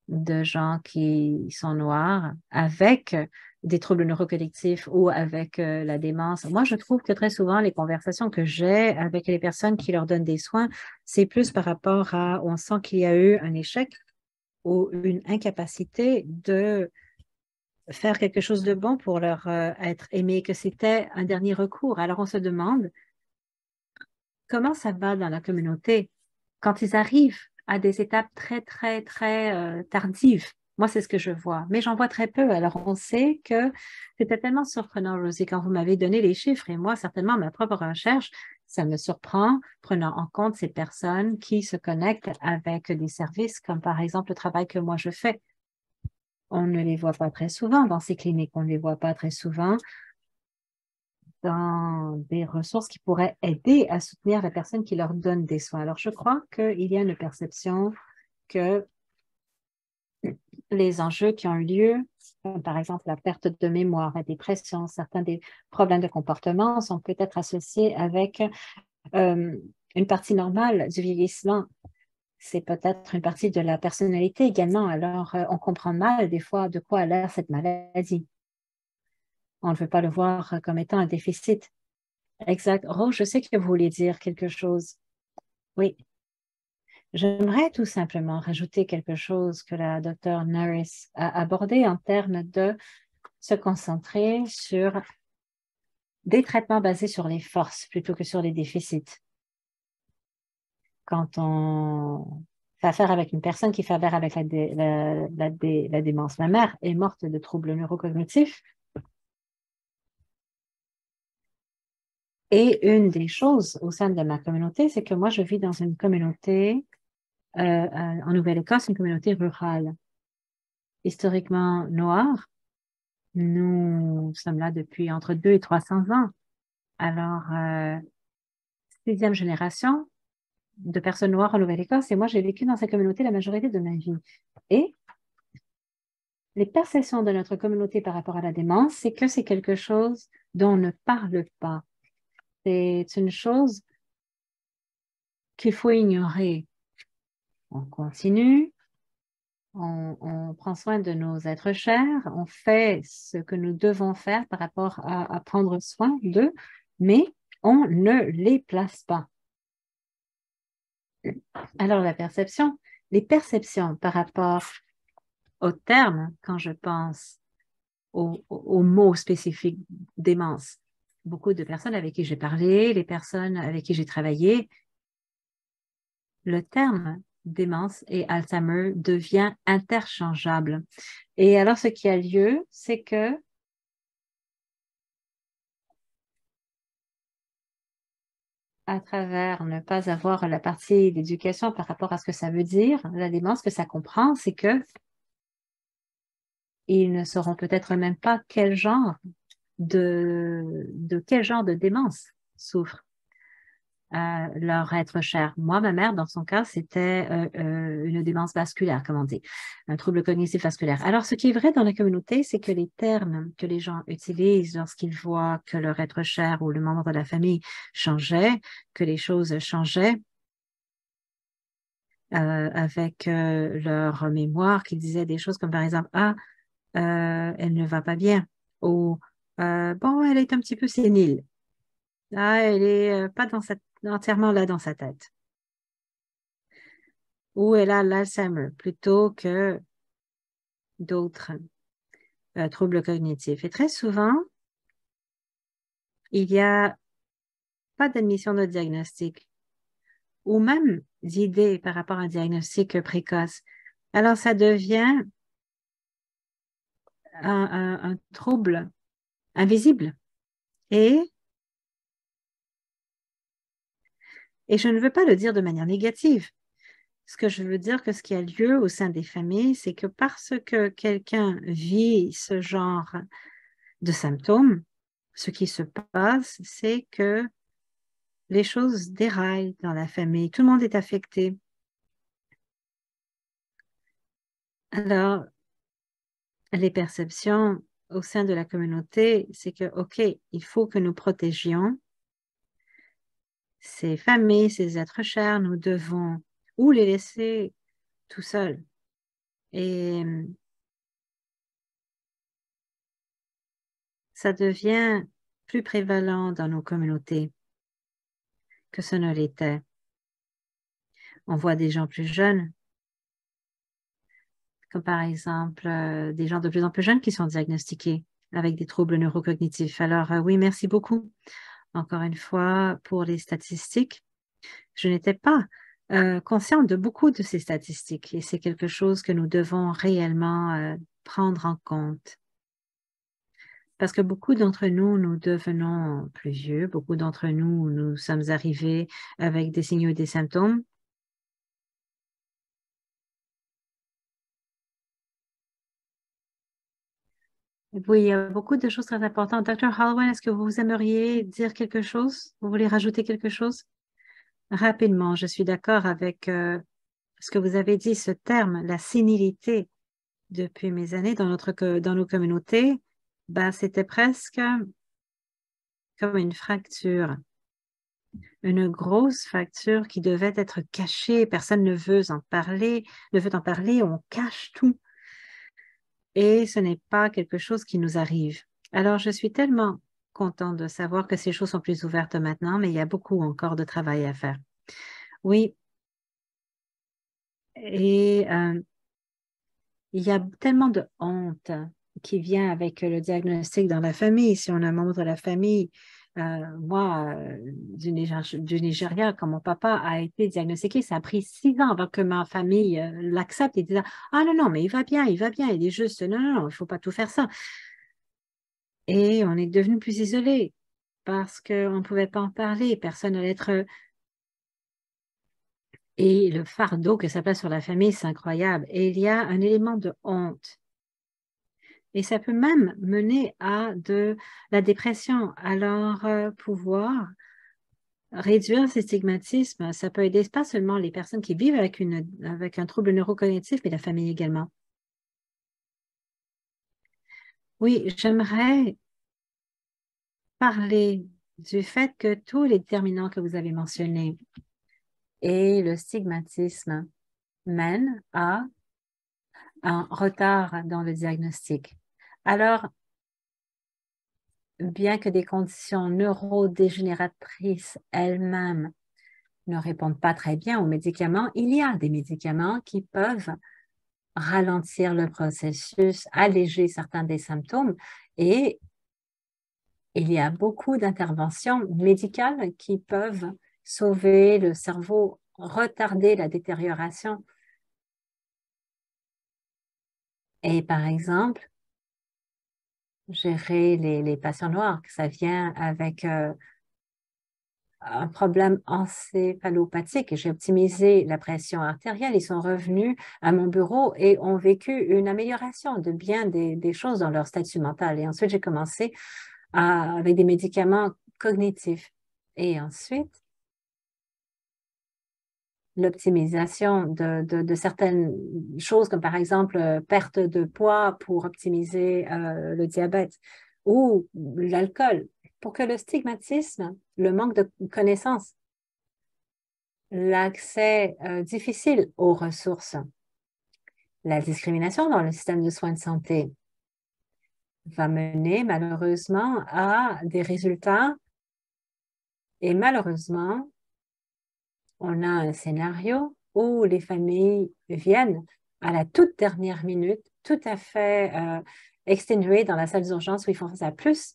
B: de gens qui sont noirs avec des troubles neurocollectifs ou avec la démence. Moi, je trouve que très souvent, les conversations que j'ai avec les personnes qui leur donnent des soins, c'est plus par rapport à, on sent qu'il y a eu un échec ou une incapacité de faire quelque chose de bon pour leur être aimé, que c'était un dernier recours. Alors, on se demande comment ça va dans la communauté quand ils arrivent à des étapes très, très, très tardives. Moi, c'est ce que je vois, mais j'en vois très peu. Alors, on sait que c'était tellement surprenant, Rosie, quand vous m'avez donné les chiffres, et moi, certainement, ma propre recherche, ça me surprend, prenant en compte ces personnes qui se connectent avec des services, comme par exemple le travail que moi je fais. On ne les voit pas très souvent dans ces cliniques, on ne les voit pas très souvent dans des ressources qui pourraient aider à soutenir la personne qui leur donne des soins. Alors, je crois qu'il y a une perception que les enjeux qui ont eu lieu, comme par exemple la perte de mémoire, la dépression, certains des problèmes de comportement sont peut-être associés avec euh, une partie normale du vieillissement. C'est peut-être une partie de la personnalité également. Alors, on comprend mal des fois de quoi a l'air cette maladie. On ne veut pas le voir comme étant un déficit. Exact. Rose, je sais que vous voulez dire quelque chose. Oui. J'aimerais tout simplement rajouter quelque chose que la docteure Norris a abordé en termes de se concentrer sur des traitements basés sur les forces plutôt que sur les déficits. Quand on fait affaire avec une personne qui fait affaire avec la démence, ma mère est morte de troubles neurocognitifs. Et une des choses au sein de ma communauté, c'est que moi, je vis dans une communauté en Nouvelle-Écosse, une communauté rurale, historiquement noire. Nous sommes là depuis entre 200 et 300 ans. Alors, sixième génération de personnes noires en Nouvelle-Écosse, et moi, j'ai vécu dans cette communauté la majorité de ma vie. Et les perceptions de notre communauté par rapport à la démence, c'est que c'est quelque chose dont on ne parle pas. C'est une chose qu'il faut ignorer. On continue, on prend soin de nos êtres chers, on fait ce que nous devons faire par rapport à prendre soin d'eux, mais on ne les place pas. Alors, les perceptions par rapport aux termes, quand je pense aux mots spécifiques démence, beaucoup de personnes avec qui j'ai parlé, les personnes avec qui j'ai travaillé, le terme démence et Alzheimer devient interchangeable. Et alors, ce qui a lieu, c'est que à travers ne pas avoir la partie d'éducation par rapport à ce que ça veut dire, la démence, ce que ça comprend, c'est que ils ne sauront peut-être même pas de quel genre de démence souffrent. leur être cher. Moi, ma mère, dans son cas, c'était une démence vasculaire, comme on dit, un trouble cognitif vasculaire. Alors, ce qui est vrai dans la communauté, c'est que les termes que les gens utilisent lorsqu'ils voient que leur être cher ou le membre de la famille changeait, que les choses changeaient, avec leur mémoire, qu'ils disaient des choses comme par exemple, ah, elle ne va pas bien, ou bon, elle est un petit peu sénile. Ah, elle est pas entièrement là dans sa tête. Ou elle a l'Alzheimer plutôt que d'autres troubles cognitifs. Et très souvent, il n'y a pas d'admission de diagnostic ou même d'idées par rapport à un diagnostic précoce. Alors, ça devient un trouble invisible. Et, et je ne veux pas le dire de manière négative. Ce que je veux dire que ce qui a lieu au sein des familles, c'est que parce que quelqu'un vit ce genre de symptômes, ce qui se passe, c'est que les choses déraillent dans la famille. Tout le monde est affecté. Alors, les perceptions au sein de la communauté, c'est que, OK, il faut que nous protégions ces familles, ces êtres chers. Nous devons ou les laisser tout seuls. Et ça devient plus prévalent dans nos communautés que ce ne l'était. On voit des gens plus jeunes, comme par exemple des gens de plus en plus jeunes qui sont diagnostiqués avec des troubles neurocognitifs. Alors oui, merci beaucoup encore une fois pour les statistiques. Je n'étais pas consciente de beaucoup de ces statistiques et c'est quelque chose que nous devons réellement prendre en compte. Parce que beaucoup d'entre nous, nous devenons plus vieux, beaucoup d'entre nous, nous sommes arrivés avec des signaux et des symptômes. Oui, il y a beaucoup de choses très importantes. Dr. Holloway, est-ce que vous aimeriez dire quelque chose? Vous voulez rajouter quelque chose? Rapidement, je suis d'accord avec ce que vous avez dit, ce terme, la sénilité. Depuis mes années dans nos communautés, ben, c'était presque comme une fracture, une grosse fracture qui devait être cachée. Personne ne veut en parler, on cache tout. Et ce n'est pas quelque chose qui nous arrive. Alors, je suis tellement contente de savoir que ces choses sont plus ouvertes maintenant, mais il y a beaucoup encore de travail à faire. Oui, et il y a tellement de honte qui vient avec le diagnostic dans la famille. Si on a un membre de la famille, moi, du Nigeria, quand mon papa a été diagnostiqué, ça a pris 6 ans avant que ma famille l'accepte et disait, ah non, non, mais il va bien, il est juste, non, non, non, il ne faut pas tout faire ça. Et on est devenu plus isolé parce qu'on ne pouvait pas en parler, personne n'allait être... Et le fardeau que ça place sur la famille, c'est incroyable. Et il y a un élément de honte. Et ça peut même mener à de la dépression. Alors, pouvoir réduire ces stigmatismes, ça peut aider pas seulement les personnes qui vivent avec un trouble neurocognitif, mais la famille également. Oui, j'aimerais parler du fait que tous les déterminants que vous avez mentionnés et le stigmatisme mènent à un retard dans le diagnostic. Alors, bien que des conditions neurodégénératrices elles-mêmes ne répondent pas très bien aux médicaments, il y a des médicaments qui peuvent ralentir le processus, alléger certains des symptômes et il y a beaucoup d'interventions médicales qui peuvent sauver le cerveau, retarder la détérioration. Et par exemple, gérer les patients noirs, que ça vient avec un problème encéphalopathique. J'ai optimisé la pression artérielle. Ils sont revenus à mon bureau et ont vécu une amélioration de bien des choses dans leur statut mental. Et ensuite, j'ai commencé avec des médicaments cognitifs. Et ensuite, l'optimisation de certaines choses, comme par exemple perte de poids pour optimiser le diabète ou l'alcool, pour que le stigmatisme, le manque de connaissances, l'accès difficile aux ressources, la discrimination dans le système de soins de santé va mener malheureusement à des résultats. Et malheureusement, on a un scénario où les familles viennent à la toute dernière minute, tout à fait exténuées dans la salle d'urgence où ils font face à plus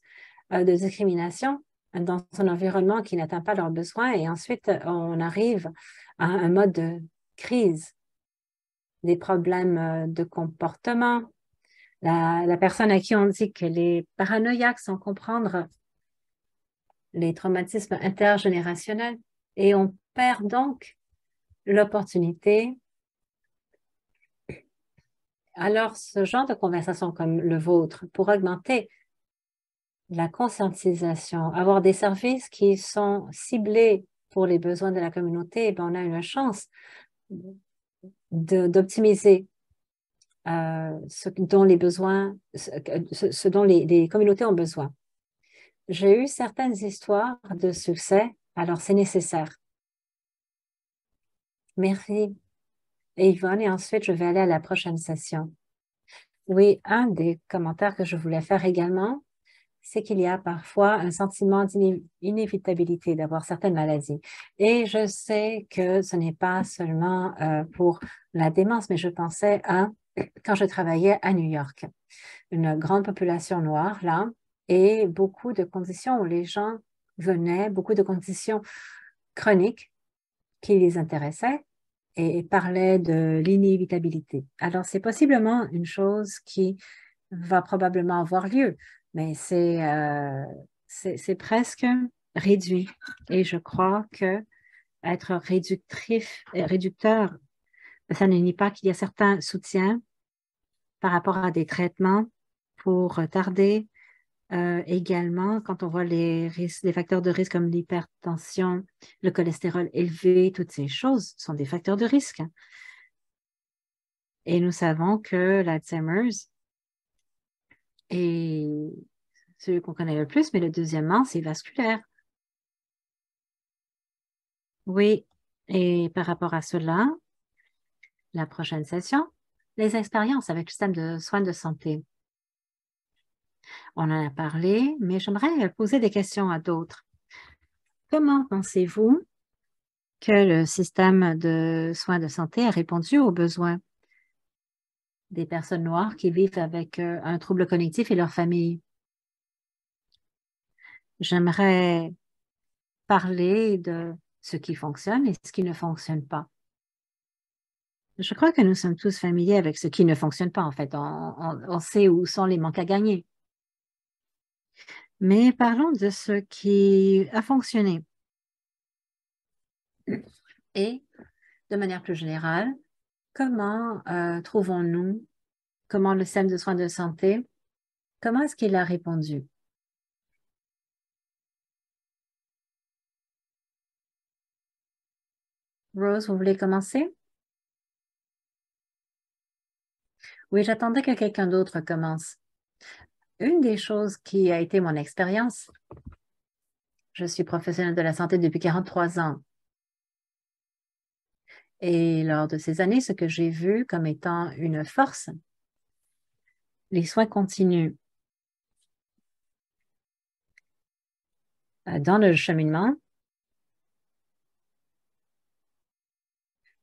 B: de discrimination dans un environnement qui n'atteint pas leurs besoins. Et ensuite, on arrive à un mode de crise, des problèmes de comportement. La personne à qui on dit qu'elle est paranoïaque sans comprendre les traumatismes intergénérationnels et on perd donc l'opportunité. Alors, ce genre de conversation comme le vôtre, pour augmenter la conscientisation, avoir des services qui sont ciblés pour les besoins de la communauté, eh bien, on a une chance d'optimiser ce dont les besoins, ce dont les communautés ont besoin. J'ai eu certaines histoires de succès, alors c'est nécessaire. Merci, Yvonne, et ensuite je vais aller à la prochaine session. Oui, un des commentaires que je voulais faire également, c'est qu'il y a parfois un sentiment d'inévitabilité d'avoir certaines maladies. Et je sais que ce n'est pas seulement pour la démence, mais je pensais à quand je travaillais à New York, une grande population noire là, et beaucoup de conditions où les gens venaient, beaucoup de conditions chroniques qui les intéressaient et parlaient de l'inévitabilité. Alors, c'est possiblement une chose qui va probablement avoir lieu, mais c'est presque réduit. Et je crois que être réducteur, ça ne nie pas qu'il y a certains soutiens par rapport à des traitements pour retarder. Également, quand on voit les risques, les facteurs de risque comme l'hypertension, le cholestérol élevé, toutes ces choses sont des facteurs de risque. Et nous savons que l'Alzheimer's est celui qu'on connaît le plus, mais le deuxièmement, c'est vasculaire. Oui, et par rapport à cela, la prochaine session, les expériences avec le système de soins de santé. On en a parlé, mais j'aimerais poser des questions à d'autres. Comment pensez-vous que le système de soins de santé a répondu aux besoins des personnes noires qui vivent avec un trouble cognitif et leur famille? J'aimerais parler de ce qui fonctionne et ce qui ne fonctionne pas. Je crois que nous sommes tous familiers avec ce qui ne fonctionne pas, en fait. On sait où sont les manques à gagner. Mais parlons de ce qui a fonctionné. Et, de manière plus générale, comment trouvons-nous, comment le système de soins de santé, comment est-ce qu'il a répondu? Rose, vous voulez commencer? Oui, j'attendais que quelqu'un d'autre commence. Une des choses qui a été mon expérience, je suis professionnelle de la santé depuis 43 ans. Et lors de ces années, ce que j'ai vu comme étant une force, les soins continus. Dans le cheminement,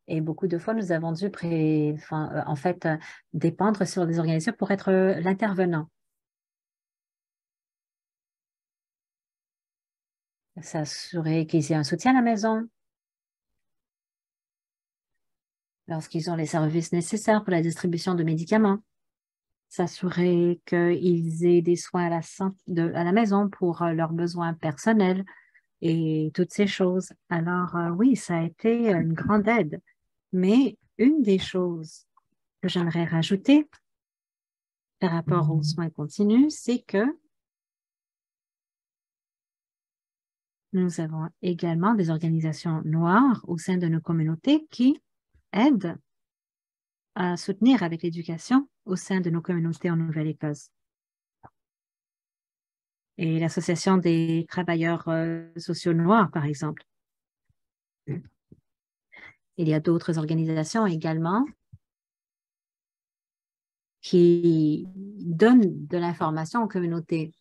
B: et beaucoup de fois, nous avons dû dépendre sur des organisations pour être l'intervenant. S'assurer qu'ils aient un soutien à la maison, lorsqu'ils ont les services nécessaires pour la distribution de médicaments, s'assurer qu'ils aient des soins à la maison pour leurs besoins personnels et toutes ces choses. Alors, oui, ça a été une grande aide. Mais une des choses que j'aimerais rajouter par rapport aux soins continus, c'est que Nous avons également des organisations noires au sein de nos communautés qui aident à soutenir avec l'éducation au sein de nos communautés en Nouvelle-Écosse. Et l'Association des travailleurs sociaux noirs, par exemple. Il y a d'autres organisations également qui donnent de l'information aux communautés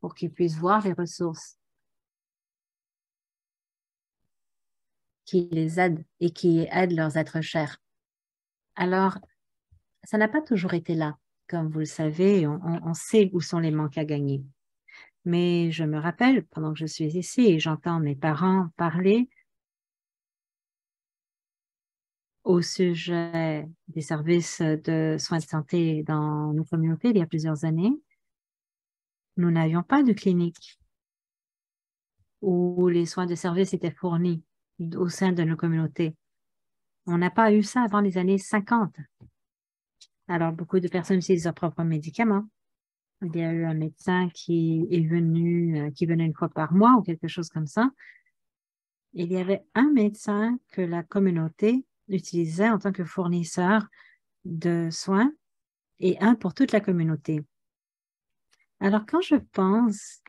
B: pour qu'ils puissent voir les ressources qui les aident et qui aident leurs êtres chers. Alors, ça n'a pas toujours été là. Comme vous le savez, on sait où sont les manques à gagner. Mais je me rappelle, pendant que je suis ici et j'entends mes parents parler au sujet des services de soins de santé dans nos communautés il y a plusieurs années, nous n'avions pas de clinique où les soins de service étaient fournis au sein de nos communautés. On n'a pas eu ça avant les années 50. Alors, beaucoup de personnes utilisent leurs propres médicaments. Il y a eu un médecin qui est venu, qui venait une fois par mois ou quelque chose comme ça. Il y avait un médecin que la communauté utilisait en tant que fournisseur de soins et un pour toute la communauté. Alors, quand je pense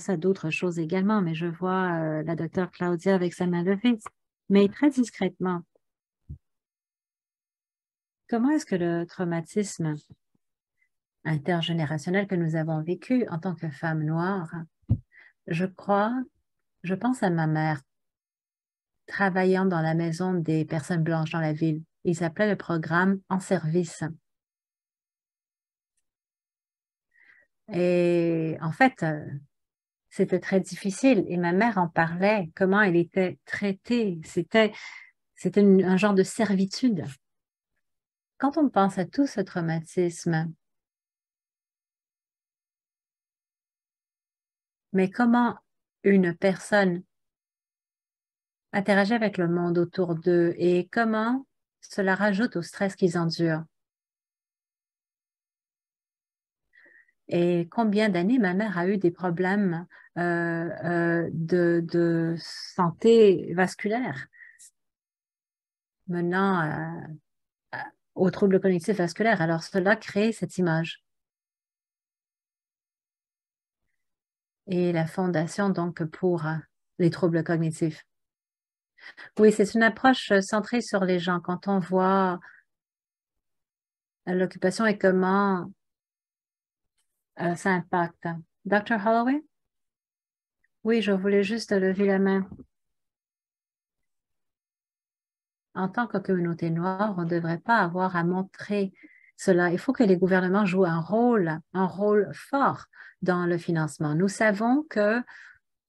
B: à d'autres choses également, mais je vois la docteure Claudia avec sa main levée, mais très discrètement. Comment est-ce que le traumatisme intergénérationnel que nous avons vécu en tant que femmes noires, je pense à ma mère travaillant dans la maison des personnes blanches dans la ville. Il s'appelait le programme En service. Et en fait, c'était très difficile et ma mère en parlait, comment elle était traitée. C'était un genre de servitude. Quand on pense à tout ce traumatisme, mais comment une personne interagit avec le monde autour d'eux et comment cela rajoute au stress qu'ils endurent. Et combien d'années ma mère a eu des problèmes de santé vasculaire menant aux troubles cognitifs vasculaires. Alors, cela crée cette image. Et la Fondation, donc, pour les troubles cognitifs. Oui, c'est une approche centrée sur les gens. Quand on voit l'occupation et comment ça impacte. Dr. Holloway? Oui, je voulais juste lever la main. En tant que communauté noire, on ne devrait pas avoir à montrer cela. Il faut que les gouvernements jouent un rôle fort dans le financement. Nous savons qu'il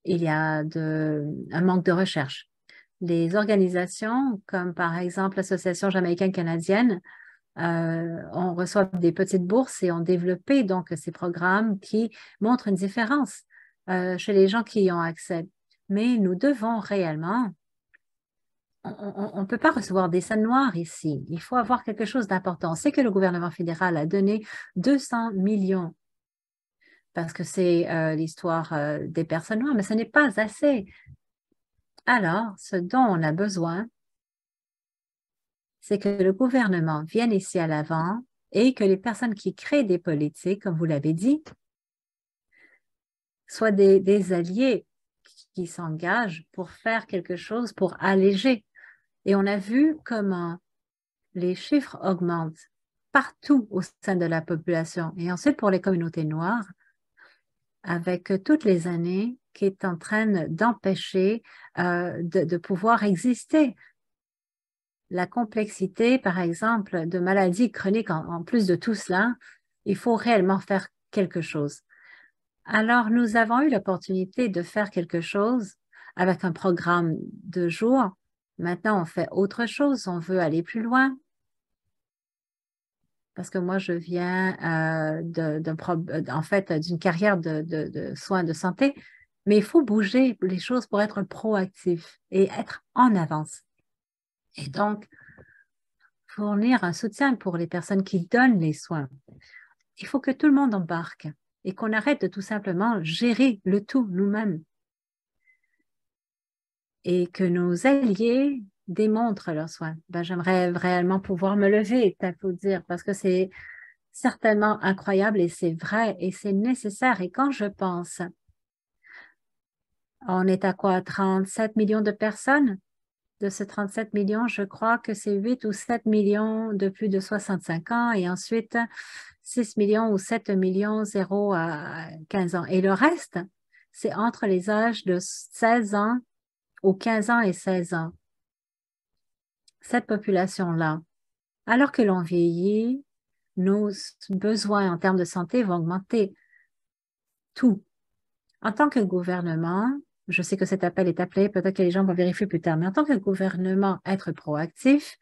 B: y a un manque de recherche. Les organisations, comme par exemple l'Association jamaïcaine-canadienne, on reçoit des petites bourses et ont développé donc ces programmes qui montrent une différence chez les gens qui y ont accès. Mais nous devons réellement, on ne peut pas recevoir des scènes noires ici. Il faut avoir quelque chose d'important. C'est que le gouvernement fédéral a donné 200 millions parce que c'est l'histoire des personnes noires, mais ce n'est pas assez. Alors, ce dont on a besoin, c'est que le gouvernement vienne ici à l'avant et que les personnes qui créent des politiques, comme vous l'avez dit, soient des alliés qui s'engagent pour faire quelque chose, pour alléger. Et on a vu comment les chiffres augmentent partout au sein de la population. Et ensuite, pour les communautés noires, avec toutes les années qui est en train d'empêcher de pouvoir exister. La complexité, par exemple, de maladies chroniques, en plus de tout cela, il faut réellement faire quelque chose. Alors, nous avons eu l'opportunité de faire quelque chose avec un programme de jour. Maintenant, on fait autre chose, on veut aller plus loin. Parce que moi, je viens en fait, d'une carrière de soins de santé, mais il faut bouger les choses pour être proactif et être en avance. Et donc, fournir un soutien pour les personnes qui donnent les soins. Il faut que tout le monde embarque et qu'on arrête de tout simplement gérer le tout nous-mêmes. et que nos alliés démontrent leurs soins. Ben, j'aimerais réellement pouvoir me lever et t'applaudir parce que c'est certainement incroyable et c'est vrai et c'est nécessaire. Et quand je pense, on est à quoi? 37 millions de personnes? De ces 37 millions, je crois que c'est 8 ou 7 millions de plus de 65 ans et ensuite 6 millions ou 7 millions 0 à 15 ans. Et le reste, c'est entre les âges de 16 ans ou 15 ans et 16 ans. Cette population-là, alors que l'on vieillit, nos besoins en termes de santé vont augmenter. Tout. En tant que gouvernement, je sais que cet appel est appelé, peut-être que les gens vont vérifier plus tard, mais en tant que gouvernement, être proactif,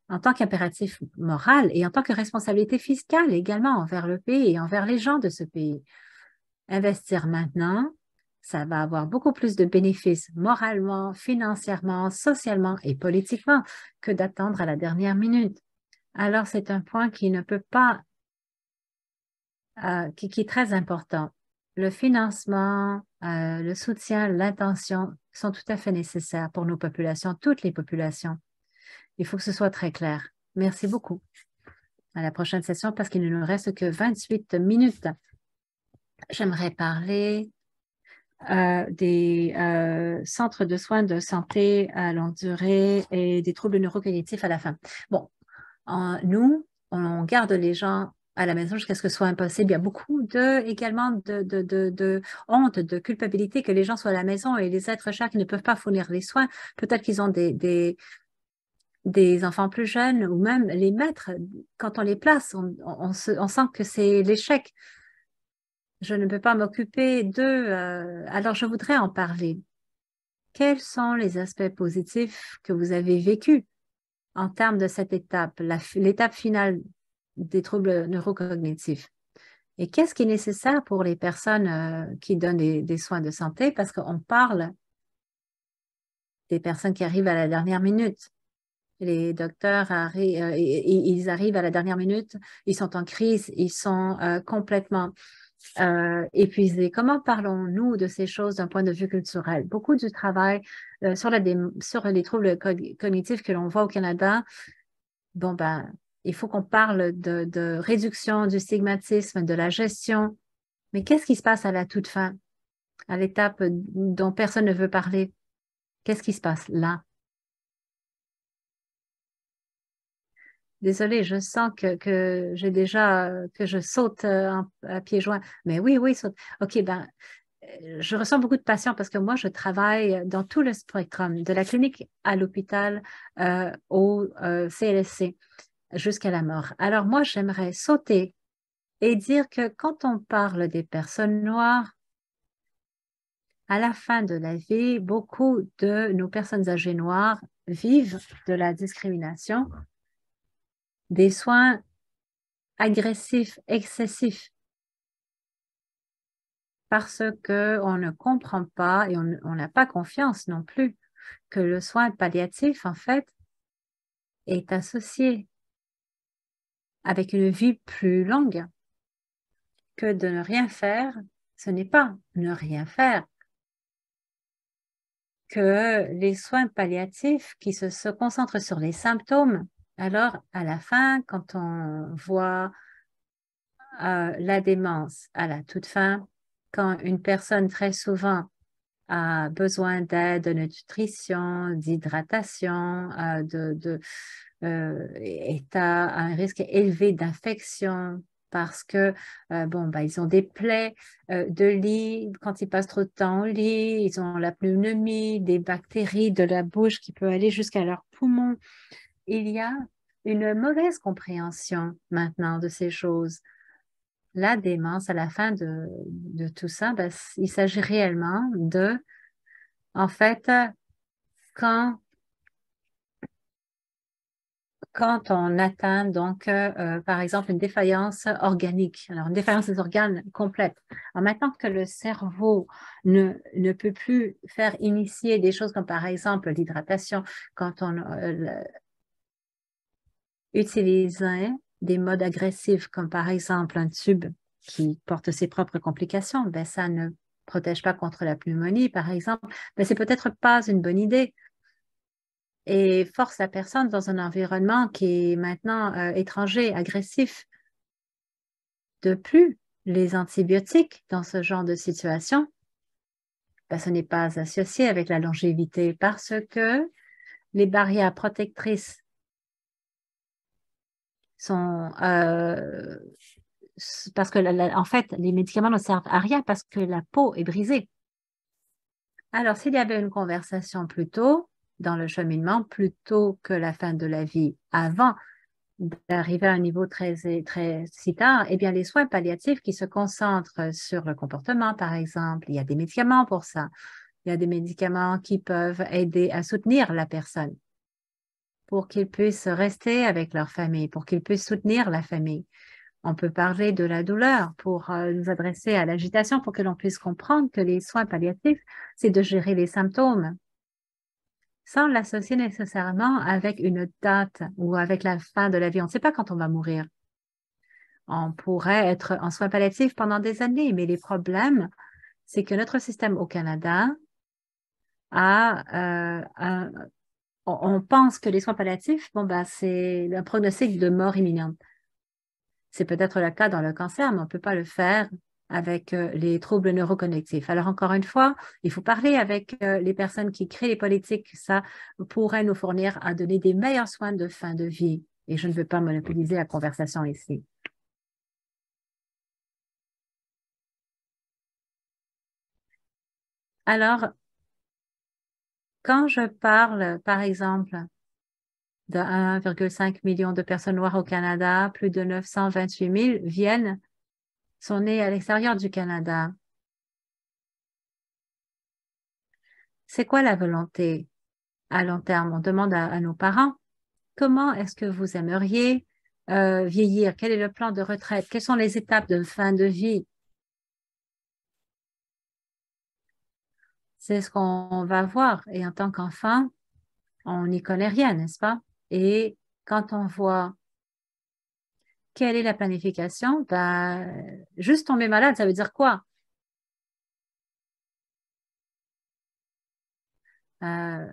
B: en tant qu'impératif moral et en tant que responsabilité fiscale également envers le pays et envers les gens de ce pays. Investir maintenant, ça va avoir beaucoup plus de bénéfices moralement, financièrement, socialement et politiquement que d'attendre à la dernière minute. Alors, c'est un point qui ne peut pas, qui est très important. Le financement, le soutien, l'intention sont tout à fait nécessaires pour nos populations, toutes les populations. Il faut que ce soit très clair. Merci beaucoup. À la prochaine session, parce qu'il ne nous reste que 28 minutes. J'aimerais parler des centres de soins de santé à longue durée et des troubles neurocognitifs à la fin. Bon, nous, on garde les gens à la maison jusqu'à ce que ce soit impossible. Il y a beaucoup également de honte, de culpabilité que les gens soient à la maison et les êtres chers qui ne peuvent pas fournir les soins. Peut-être qu'ils ont des enfants plus jeunes ou même les maîtres. Quand on les place, on sent que c'est l'échec. Je ne peux pas m'occuper d'eux. Alors, je voudrais en parler. Quels sont les aspects positifs que vous avez vécus en termes de cette étape, l'étape finale des troubles neurocognitifs? Et qu'est-ce qui est nécessaire pour les personnes qui donnent des soins de santé? Parce qu'on parle des personnes qui arrivent à la dernière minute. Les docteurs ils arrivent à la dernière minute, ils sont en crise, ils sont complètement épuisés. Comment parlons-nous de ces choses d'un point de vue culturel? Beaucoup du travail sur les troubles cognitifs que l'on voit au Canada, bon, ben, il faut qu'on parle de réduction du stigmatisme, de la gestion. Mais qu'est-ce qui se passe à la toute fin, à l'étape dont personne ne veut parler? Qu'est-ce qui se passe là? Désolée, je sens que j'ai déjà, que je saute à pieds joints. Mais oui, oui, saute. OK, ben, je ressens beaucoup de passion parce que moi, je travaille dans tout le spectrum, de la clinique à l'hôpital au CLSC jusqu'à la mort. Alors moi, j'aimerais sauter et dire que quand on parle des personnes noires, à la fin de la vie, beaucoup de nos personnes âgées noires vivent de la discrimination, des soins agressifs, excessifs, parce qu'on ne comprend pas et on n'a pas confiance non plus que le soin palliatif, en fait, est associé avec une vie plus longue que de ne rien faire. Ce n'est pas ne rien faire, que les soins palliatifs qui se concentrent sur les symptômes. Alors, à la fin, quand on voit la démence à la toute fin, quand une personne très souvent a besoin d'aide de nutrition, d'hydratation, est à un risque élevé d'infection parce que, bon, ben, ils ont des plaies de lit, quand ils passent trop de temps au lit, ils ont la pneumonie, des bactéries de la bouche qui peuvent aller jusqu'à leurs poumons. Il y a une mauvaise compréhension maintenant de ces choses. La démence, à la fin de tout ça, ben, il s'agit réellement de, en fait, quand, quand on atteint donc, par exemple, une défaillance organique, alors une défaillance des organes complète. Alors maintenant que le cerveau ne peut plus faire initier des choses comme par exemple l'hydratation, quand on utilisait des modes agressifs comme par exemple un tube qui porte ses propres complications, ben ça ne protège pas contre la pneumonie, par exemple, mais c'est peut-être pas une bonne idée et force la personne dans un environnement qui est maintenant étranger, agressif. De plus, les antibiotiques dans ce genre de situation, ben, ce n'est pas associé avec la longévité parce que les barrières protectrices sont parce que en fait, les médicaments ne servent à rien parce que la peau est brisée. Alors, s'il y avait une conversation plus tôt dans le cheminement, plutôt que la fin de la vie, avant d'arriver à un niveau très si tard, eh bien, les soins palliatifs qui se concentrent sur le comportement, par exemple, il y a des médicaments pour ça. Il y a des médicaments qui peuvent aider à soutenir la personne pour qu'ils puissent rester avec leur famille, pour qu'ils puissent soutenir la famille. On peut parler de la douleur pour nous adresser à l'agitation pour que l'on puisse comprendre que les soins palliatifs, c'est de gérer les symptômes sans l'associer nécessairement avec une date ou avec la fin de la vie. On ne sait pas quand on va mourir. On pourrait être en soins palliatifs pendant des années, mais les problèmes, c'est que notre système au Canada on pense que les soins palliatifs, bon, ben, c'est un pronostic de mort imminente. C'est peut-être le cas dans le cancer, mais on ne peut pas le faire avec les troubles neurocognitifs. Alors, encore une fois, il faut parler avec les personnes qui créent les politiques. Ça pourrait nous fournir à donner des meilleurs soins de fin de vie. Et je ne veux pas monopoliser la conversation ici. Alors, quand je parle, par exemple, de 1,5 million de personnes noires au Canada, plus de 928 000 sont nées à l'extérieur du Canada. C'est quoi la volonté à long terme? On demande à nos parents, comment est-ce que vous aimeriez vieillir? Quel est le plan de retraite? Quelles sont les étapes de fin de vie? C'est ce qu'on va voir. Et en tant qu'enfant, on n'y connaît rien, n'est-ce pas? Et quand on voit quelle est la planification, ben, juste tomber malade, ça veut dire quoi? Euh,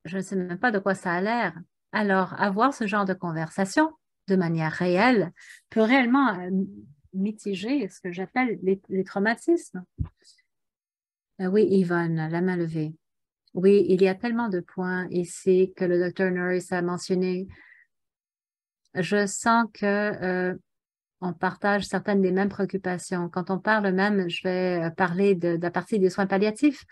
B: je ne sais même pas de quoi ça a l'air. Alors, avoir ce genre de conversation de manière réelle peut réellement mitiger ce que j'appelle les traumatismes. Oui, Yvonne, la main levée. Oui, il y a tellement de points ici que le docteur Norris a mentionné. Je sens que on partage certaines des mêmes préoccupations. Quand on parle même, je vais parler de la partie des soins palliatifs.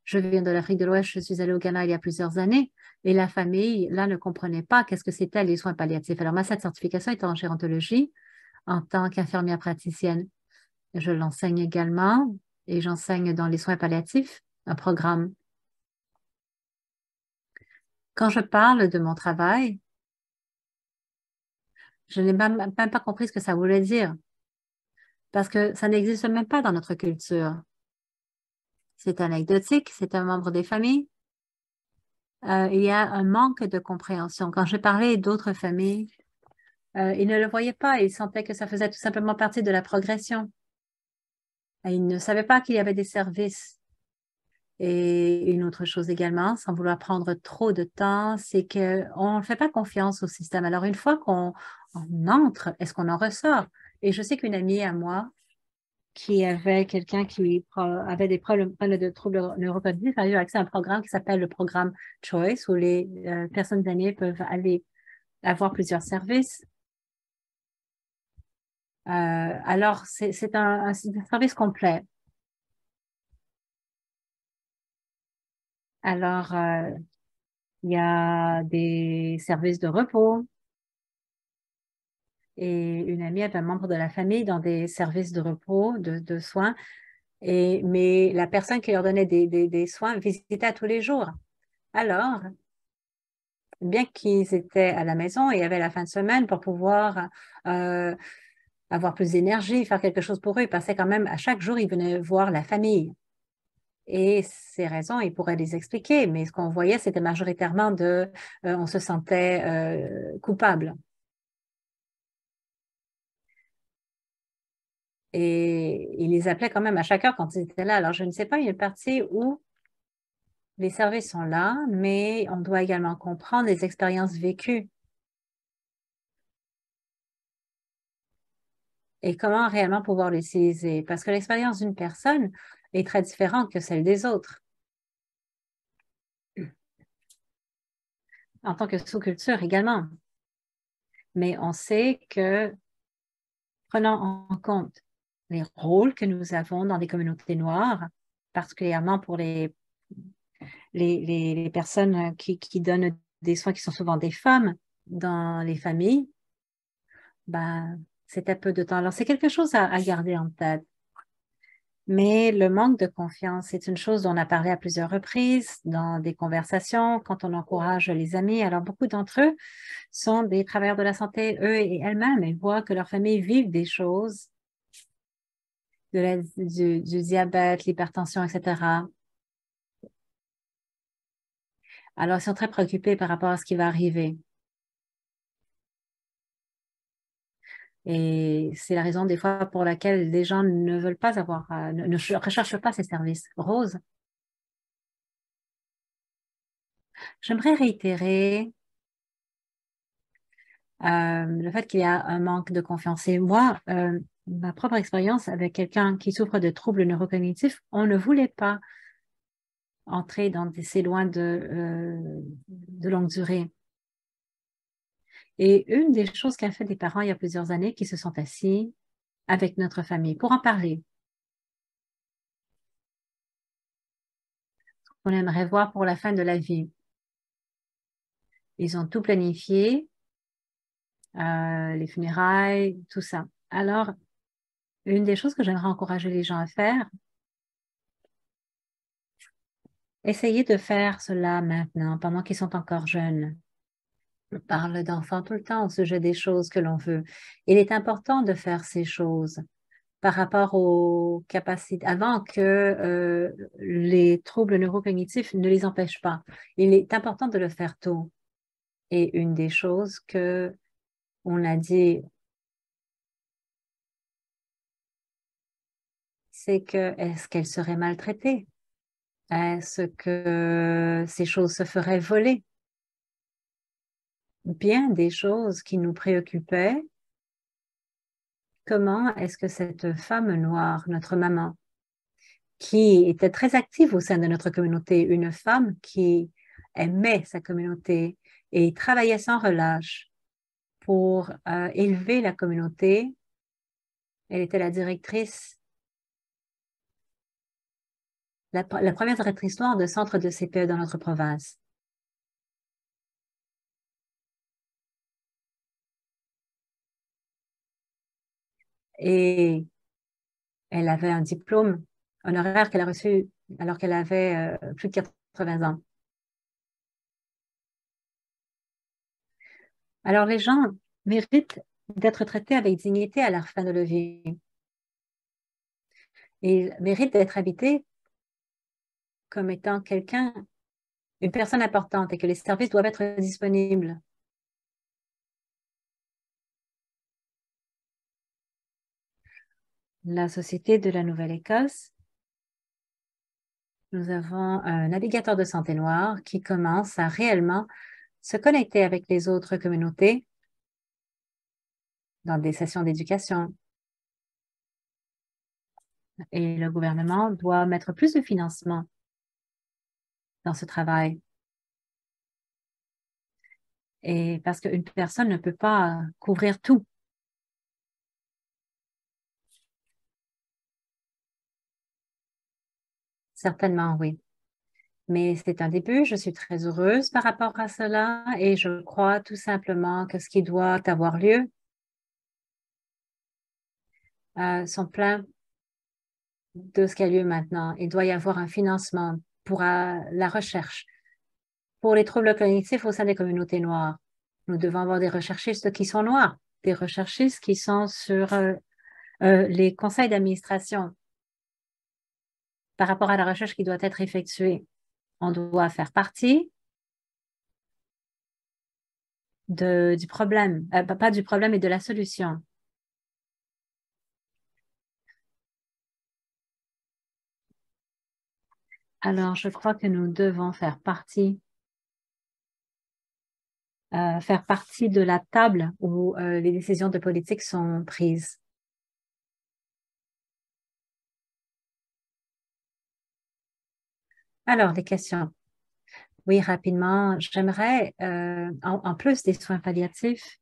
B: Je viens de l'Afrique de l'Ouest, je suis allée au Ghana il y a plusieurs années et la famille, là, ne comprenait pas qu'est-ce que c'était les soins palliatifs. Alors, cette certification est en gérontologie en tant qu'infirmière praticienne. Je l'enseigne également et j'enseigne dans les soins palliatifs, un programme. Quand je parle de mon travail, je n'ai même pas compris ce que ça voulait dire parce que ça n'existe même pas dans notre culture. C'est anecdotique, c'est un membre des familles. Il y a un manque de compréhension. Quand je parlais d'autres familles, ils ne le voyaient pas. Ils sentaient que ça faisait tout simplement partie de la progression. Et ils ne savaient pas qu'il y avait des services. Et une autre chose également, sans vouloir prendre trop de temps, c'est qu'on ne fait pas confiance au système. Alors, une fois qu'on entre, est-ce qu'on en ressort? Et je sais qu'une amie à moi, qui avait quelqu'un qui avait des problèmes de troubles neurocognitifs, a eu accès à un programme qui s'appelle le programme Choice, où les personnes âgées peuvent aller avoir plusieurs services. Alors, c'est un service complet. Alors, il y a des services de repos et une amie avait un membre de la famille dans des services de repos, de soins, mais la personne qui leur donnait des soins visitait à tous les jours. Alors, bien qu'ils étaient à la maison et avaient la fin de semaine pour pouvoir euh, avoir plus d'énergie, faire quelque chose pour eux, ils passaient quand même, à chaque jour, ils venaient voir la famille. Et ces raisons, ils pourraient les expliquer, mais ce qu'on voyait, c'était majoritairement on se sentait coupable. Et ils les appelaient quand même à chaque heure quand ils étaient là. Alors, je ne sais pas, il y a une partie où les services sont là, mais on doit également comprendre les expériences vécues et comment réellement pouvoir l'utiliser. Parce que l'expérience d'une personne est très différente que celle des autres. En tant que sous-culture également. Mais on sait que, prenant en compte les rôles que nous avons dans des communautés noires, particulièrement pour les personnes qui donnent des soins qui sont souvent des femmes dans les familles, ben, c'est un peu de temps. Alors, c'est quelque chose à garder en tête. Mais le manque de confiance, c'est une chose dont on a parlé à plusieurs reprises dans des conversations, quand on encourage les amis. Alors, beaucoup d'entre eux sont des travailleurs de la santé, eux et elles-mêmes, et voient que leurs familles vivent des choses, du diabète, l'hypertension, etc. Alors, ils sont très préoccupés par rapport à ce qui va arriver. Et c'est la raison des fois pour laquelle les gens ne veulent pas avoir, ne recherchent pas ces services. Rose, j'aimerais réitérer le fait qu'il y a un manque de confiance. Et moi, ma propre expérience avec quelqu'un qui souffre de troubles neurocognitifs, on ne voulait pas entrer dans ces lois de longue durée. Et une des choses qu'a fait des parents il y a plusieurs années qui se sont assis avec notre famille pour en parler. On aimerait voir pour la fin de la vie. Ils ont tout planifié, les funérailles, tout ça. Alors, une des choses que j'aimerais encourager les gens à faire, essayez de faire cela maintenant, pendant qu'ils sont encore jeunes. On parle d'enfants tout le temps au sujet des choses que l'on veut. Il est important de faire ces choses par rapport aux capacités, avant que les troubles neurocognitifs ne les empêchent pas. Il est important de le faire tôt. Et une des choses que on a dit, c'est que est-ce qu'elle serait maltraitée? Est-ce que ces choses se feraient voler? Bien des choses qui nous préoccupaient. Comment est-ce que cette femme noire, notre maman, qui était très active au sein de notre communauté, une femme qui aimait sa communauté et travaillait sans relâche pour élever la communauté, elle était la directrice, la première directrice noire de centre de CPE dans notre province. Et elle avait un diplôme honoraire qu'elle a reçu alors qu'elle avait plus de 80 ans. Alors, les gens méritent d'être traités avec dignité à la fin de leur vie. Et ils méritent d'être habités comme étant quelqu'un, une personne importante et que les services doivent être disponibles. La Société de la Nouvelle-Écosse, nous avons un navigateur de santé noire qui commence à réellement se connecter avec les autres communautés dans des sessions d'éducation. Et le gouvernement doit mettre plus de financement dans ce travail. Et parce qu'une personne ne peut pas couvrir tout. Certainement, oui. Mais c'est un début. Je suis très heureuse par rapport à cela et je crois tout simplement que ce qui doit avoir lieu sont pleins de ce qui a lieu maintenant. Il doit y avoir un financement pour la recherche, pour les troubles cognitifs au sein des communautés noires. Nous devons avoir des recherchistes qui sont noirs, des recherchistes qui sont sur les conseils d'administration par rapport à la recherche qui doit être effectuée. On doit faire partie du problème, pas du problème, mais de la solution. Alors, je crois que nous devons faire partie de la table où les décisions de politique sont prises. Alors, les questions. Oui, rapidement, j'aimerais, en plus des soins palliatifs,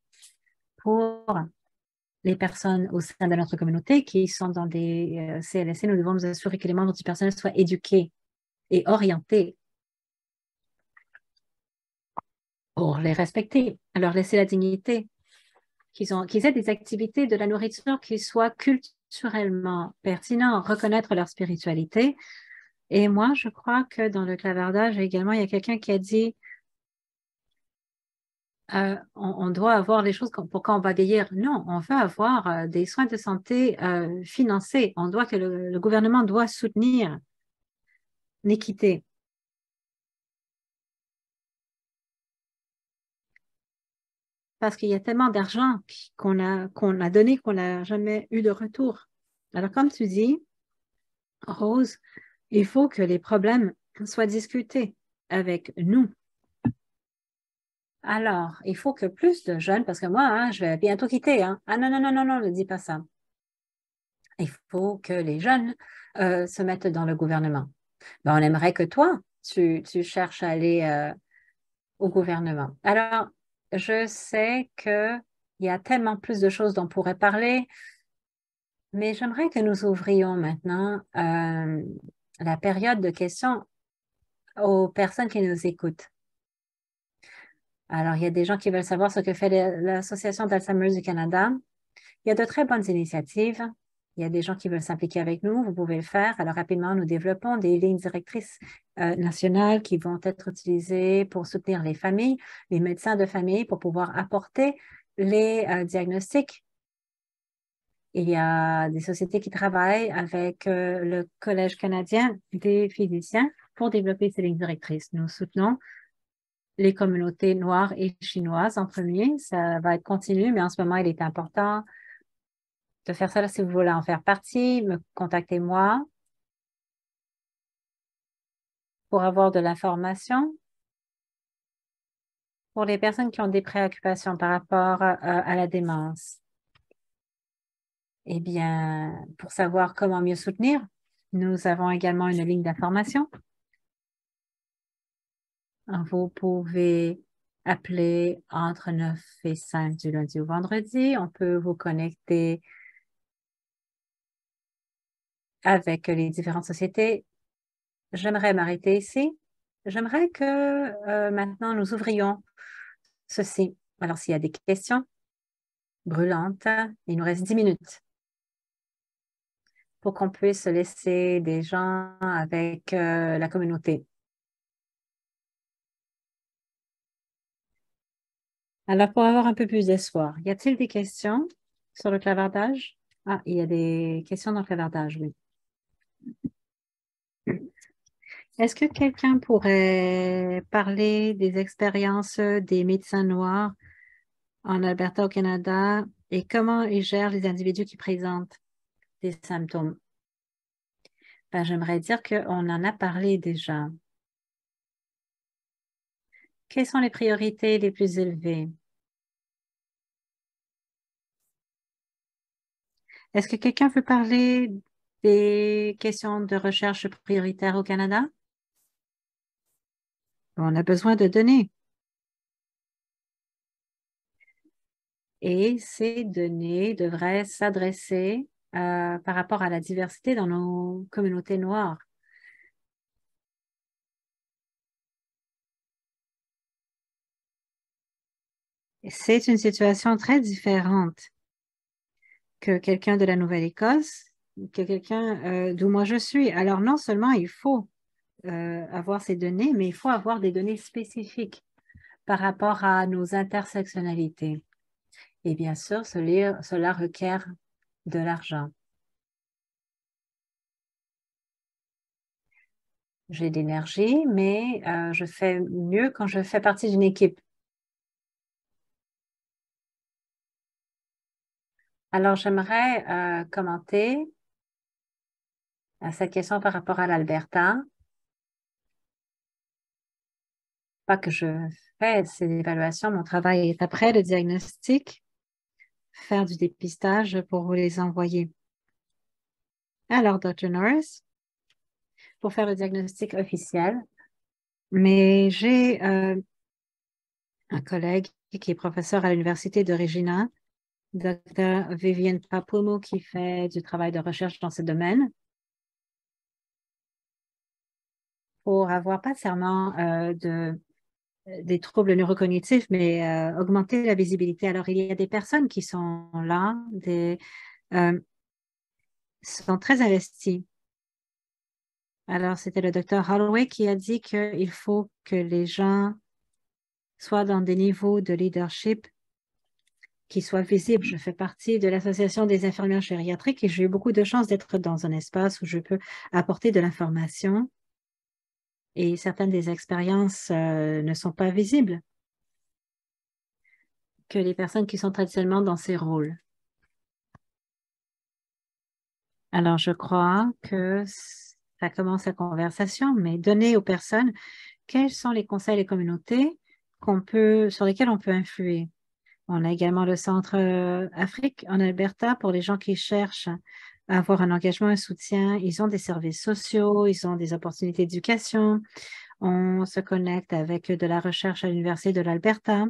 B: pour les personnes au sein de notre communauté qui sont dans des CLSC, nous devons nous assurer que les membres du personnel soient éduqués et orientés pour les respecter, leur laisser la dignité, qu'ils aient des activités de la nourriture qui soient culturellement pertinentes, reconnaître leur spiritualité. Et moi, je crois que dans le clavardage également, il y a quelqu'un qui a dit on doit avoir les choses pour quand on va vieillir. Non, on veut avoir des soins de santé financés. On doit que le gouvernement doit soutenir l'équité. Parce qu'il y a tellement d'argent qu'on a donné qu'on n'a jamais eu de retour. Alors, comme tu dis, Rose, il faut que les problèmes soient discutés avec nous. Alors, il faut que plus de jeunes, parce que moi, hein, je vais bientôt quitter. Hein. Ah non, non, non, non, non, ne dis pas ça. Il faut que les jeunes se mettent dans le gouvernement. Ben, on aimerait que toi, tu cherches à aller au gouvernement. Alors, je sais qu'il y a tellement plus de choses dont on pourrait parler, mais j'aimerais que nous ouvrions maintenant la période de questions aux personnes qui nous écoutent. Alors, il y a des gens qui veulent savoir ce que fait l'Association d'Alzheimer du Canada. Il y a de très bonnes initiatives. Il y a des gens qui veulent s'impliquer avec nous. Vous pouvez le faire. Alors, rapidement, nous développons des lignes directrices nationales qui vont être utilisées pour soutenir les familles, les médecins de famille, pour pouvoir apporter les diagnostics. Il y a des sociétés qui travaillent avec le Collège canadien des physiciens pour développer ces lignes directrices. Nous soutenons les communautés noires et chinoises en premier. Ça va être continu, mais en ce moment, il est important de faire ça. Si vous voulez en faire partie, me contactez-moi pour avoir de l'information. Pour les personnes qui ont des préoccupations par rapport à la démence, eh bien, pour savoir comment mieux soutenir, nous avons également une ligne d'information. Vous pouvez appeler entre 9 et 5 du lundi au vendredi. On peut vous connecter avec les différentes sociétés. J'aimerais m'arrêter ici. J'aimerais que maintenant nous ouvrions ceci. Alors, s'il y a des questions brûlantes, il nous reste 10 minutes pour qu'on puisse laisser des gens avec la communauté. Alors, pour avoir un peu plus d'espoir, y a-t-il des questions sur le clavardage? Ah, il y a des questions dans le clavardage, oui. Est-ce que quelqu'un pourrait parler des expériences des médecins noirs en Alberta, au Canada, et comment ils gèrent les individus qui présentent des symptômes? Ben, j'aimerais dire qu'on en a parlé déjà. Quelles sont les priorités les plus élevées? Est-ce que quelqu'un veut parler des questions de recherche prioritaires au Canada? On a besoin de données. Et ces données devraient s'adresser par rapport à la diversité dans nos communautés noires. C'est une situation très différente que quelqu'un de la Nouvelle-Écosse, que quelqu'un d'où moi je suis. Alors, non seulement il faut avoir ces données, mais il faut avoir des données spécifiques par rapport à nos intersectionnalités. Et bien sûr, cela requiert de l'argent. J'ai de l'énergie, mais je fais mieux quand je fais partie d'une équipe. Alors, j'aimerais commenter à cette question par rapport à l'Alberta. pas que je fais ces évaluations, mon travail est après le diagnostic, faire du dépistage pour vous les envoyer. Alors, Dr. Norris, pour faire le diagnostic officiel, mais j'ai un collègue qui est professeur à l'Université de Regina, Dr. Vivienne Papumo, qui fait du travail de recherche dans ce domaine pour avoir pas seulement des troubles neurocognitifs, mais augmenter la visibilité. Alors, il y a des personnes qui sont là, sont très investies. Alors, c'était le docteur Holloway qui a dit qu'il faut que les gens soient dans des niveaux de leadership qui soient visibles. Je fais partie de l'Association des infirmières gériatriques et j'ai eu beaucoup de chance d'être dans un espace où je peux apporter de l'information et certaines des expériences ne sont pas visibles que les personnes qui sont traditionnellement dans ces rôles. Alors, je crois que ça commence la conversation, mais donner aux personnes quels sont les conseils des communautés sur lesquels on peut influer. On a également le Centre Afrique en Alberta pour les gens qui cherchent à avoir un engagement, un soutien. Ils ont des services sociaux, ils ont des opportunités d'éducation. On se connecte avec de la recherche à l'Université de l'Alberta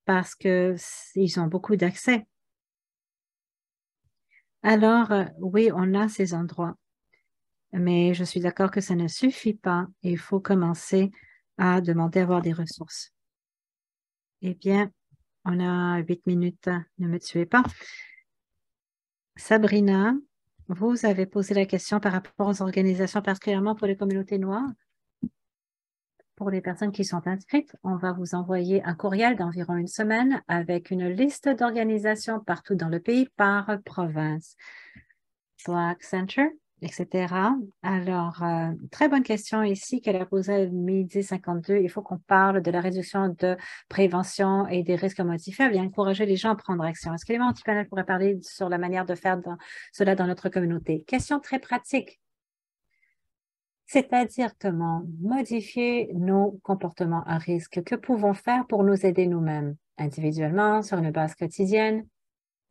B: parce qu'ils ont beaucoup d'accès. Alors, oui, on a ces endroits, mais je suis d'accord que ça ne suffit pas. Il faut commencer à demander à avoir des ressources. Eh bien, on a 8 minutes. Ne me tuez pas. Sabrina, vous avez posé la question par rapport aux organisations, particulièrement pour les communautés noires. Pour les personnes qui sont inscrites, on va vous envoyer un courriel d'environ une semaine avec une liste d'organisations partout dans le pays par province. Black Center, etc. Alors, très bonne question ici qu'elle a posée à 12h52. Il faut qu'on parle de la réduction de prévention et des risques modifiables et encourager les gens à prendre action. Est-ce que les membres du panel pourraient parler sur la manière de faire cela dans notre communauté? Question très pratique. C'est-à-dire comment modifier nos comportements à risque. Que pouvons faire pour nous aider nous-mêmes, individuellement, sur une base quotidienne?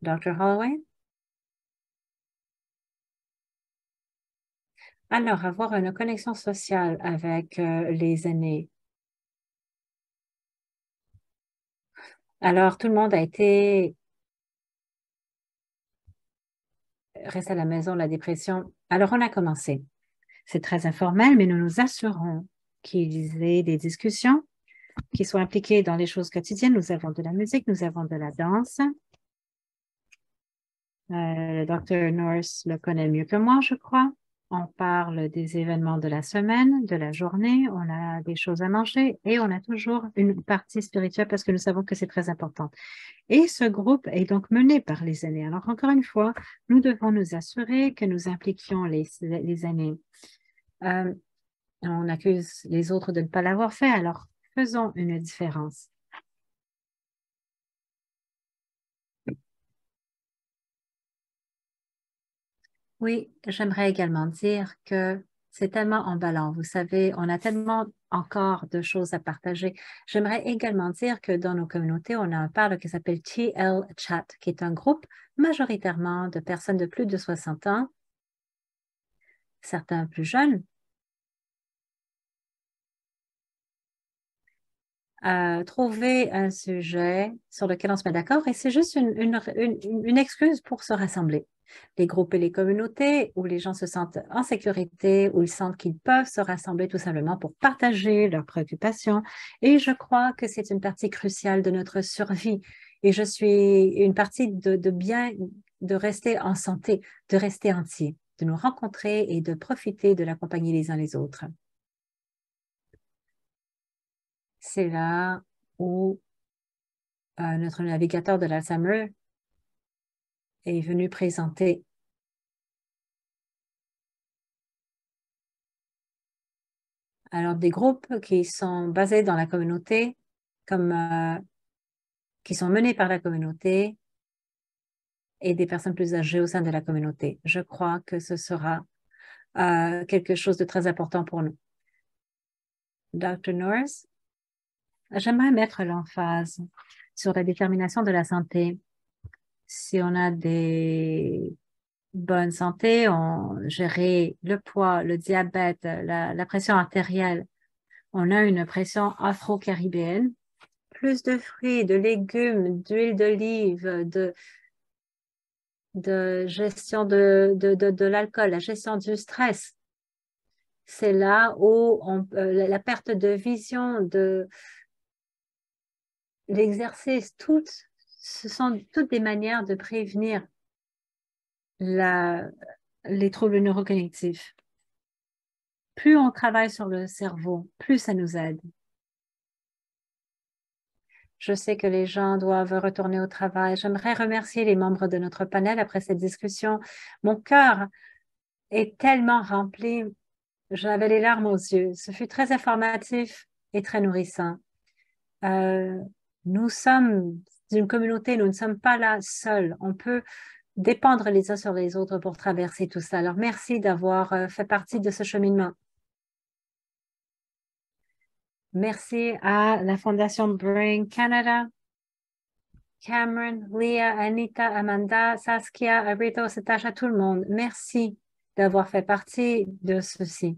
B: Dr. Holloway? Alors, avoir une connexion sociale avec les aînés. Alors, tout le monde a été resté à la maison, la dépression. Alors, on a commencé. C'est très informel, mais nous nous assurons qu'il y ait des discussions qui soient impliquées dans les choses quotidiennes. Nous avons de la musique, nous avons de la danse. Le Dr. Norris le connaît mieux que moi, je crois. On parle des événements de la semaine, de la journée, on a des choses à manger et on a toujours une partie spirituelle parce que nous savons que c'est très important. Et ce groupe est donc mené par les aînés. Alors, encore une fois, nous devons nous assurer que nous impliquions les aînés. On accuse les autres de ne pas l'avoir fait, alors faisons une différence. Oui, j'aimerais également dire que c'est tellement emballant. Vous savez, on a tellement encore de choses à partager. J'aimerais également dire que dans nos communautés, on a un parle qui s'appelle TL Chat, qui est un groupe majoritairement de personnes de plus de 60 ans, certains plus jeunes, trouver un sujet sur lequel on se met d'accord et c'est juste une excuse pour se rassembler. Les groupes et les communautés où les gens se sentent en sécurité, où ils sentent qu'ils peuvent se rassembler tout simplement pour partager leurs préoccupations. Et je crois que c'est une partie cruciale de notre survie. Et je suis une partie de bien, de rester en santé, de rester entier, de nous rencontrer et de profiter de la compagnie les uns les autres. C'est là où notre navigateur de l'Alzheimer est venu présenter alors des groupes qui sont basés dans la communauté, qui sont menés par la communauté et des personnes plus âgées au sein de la communauté. Je crois que ce sera quelque chose de très important pour nous. Dr. Norris, j'aimerais mettre l'emphase sur la détermination de la santé. Si on a des bonnes santé, on gérer le poids, le diabète, la pression artérielle. On a une pression afro-caribéenne. Plus de fruits, de légumes, d'huile d'olive, de gestion de l'alcool, la gestion du stress. C'est là où la perte de vision, de l'exercice, ce sont toutes des manières de prévenir les troubles neurocognitifs. Plus on travaille sur le cerveau, plus ça nous aide. Je sais que les gens doivent retourner au travail. J'aimerais remercier les membres de notre panel après cette discussion. Mon cœur est tellement rempli. J'avais les larmes aux yeux. Ce fut très informatif et très nourrissant. Nous sommes une communauté, nous ne sommes pas là seuls. On peut dépendre les uns sur les autres pour traverser tout ça. Alors, merci d'avoir fait partie de ce cheminement. Merci à la Fondation Brain Canada, Cameron, Leah, Anita, Amanda, Saskia, Arito, Satasha, tout le monde. Merci d'avoir fait partie de ceci.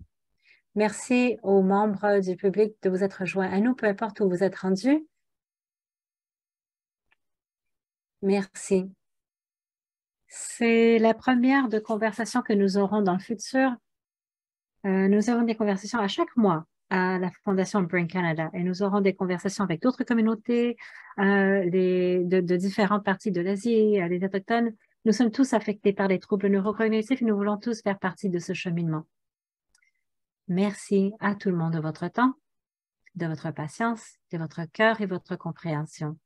B: Merci aux membres du public de vous être joints à nous, peu importe où vous êtes rendus. Merci. C'est la première de conversation que nous aurons dans le futur. Nous avons des conversations à chaque mois à la Fondation Brain Canada et nous aurons des conversations avec d'autres communautés de différentes parties de l'Asie, les Autochtones. Nous sommes tous affectés par les troubles neurocognitifs et nous voulons tous faire partie de ce cheminement. Merci à tout le monde de votre temps, de votre patience, de votre cœur et votre compréhension.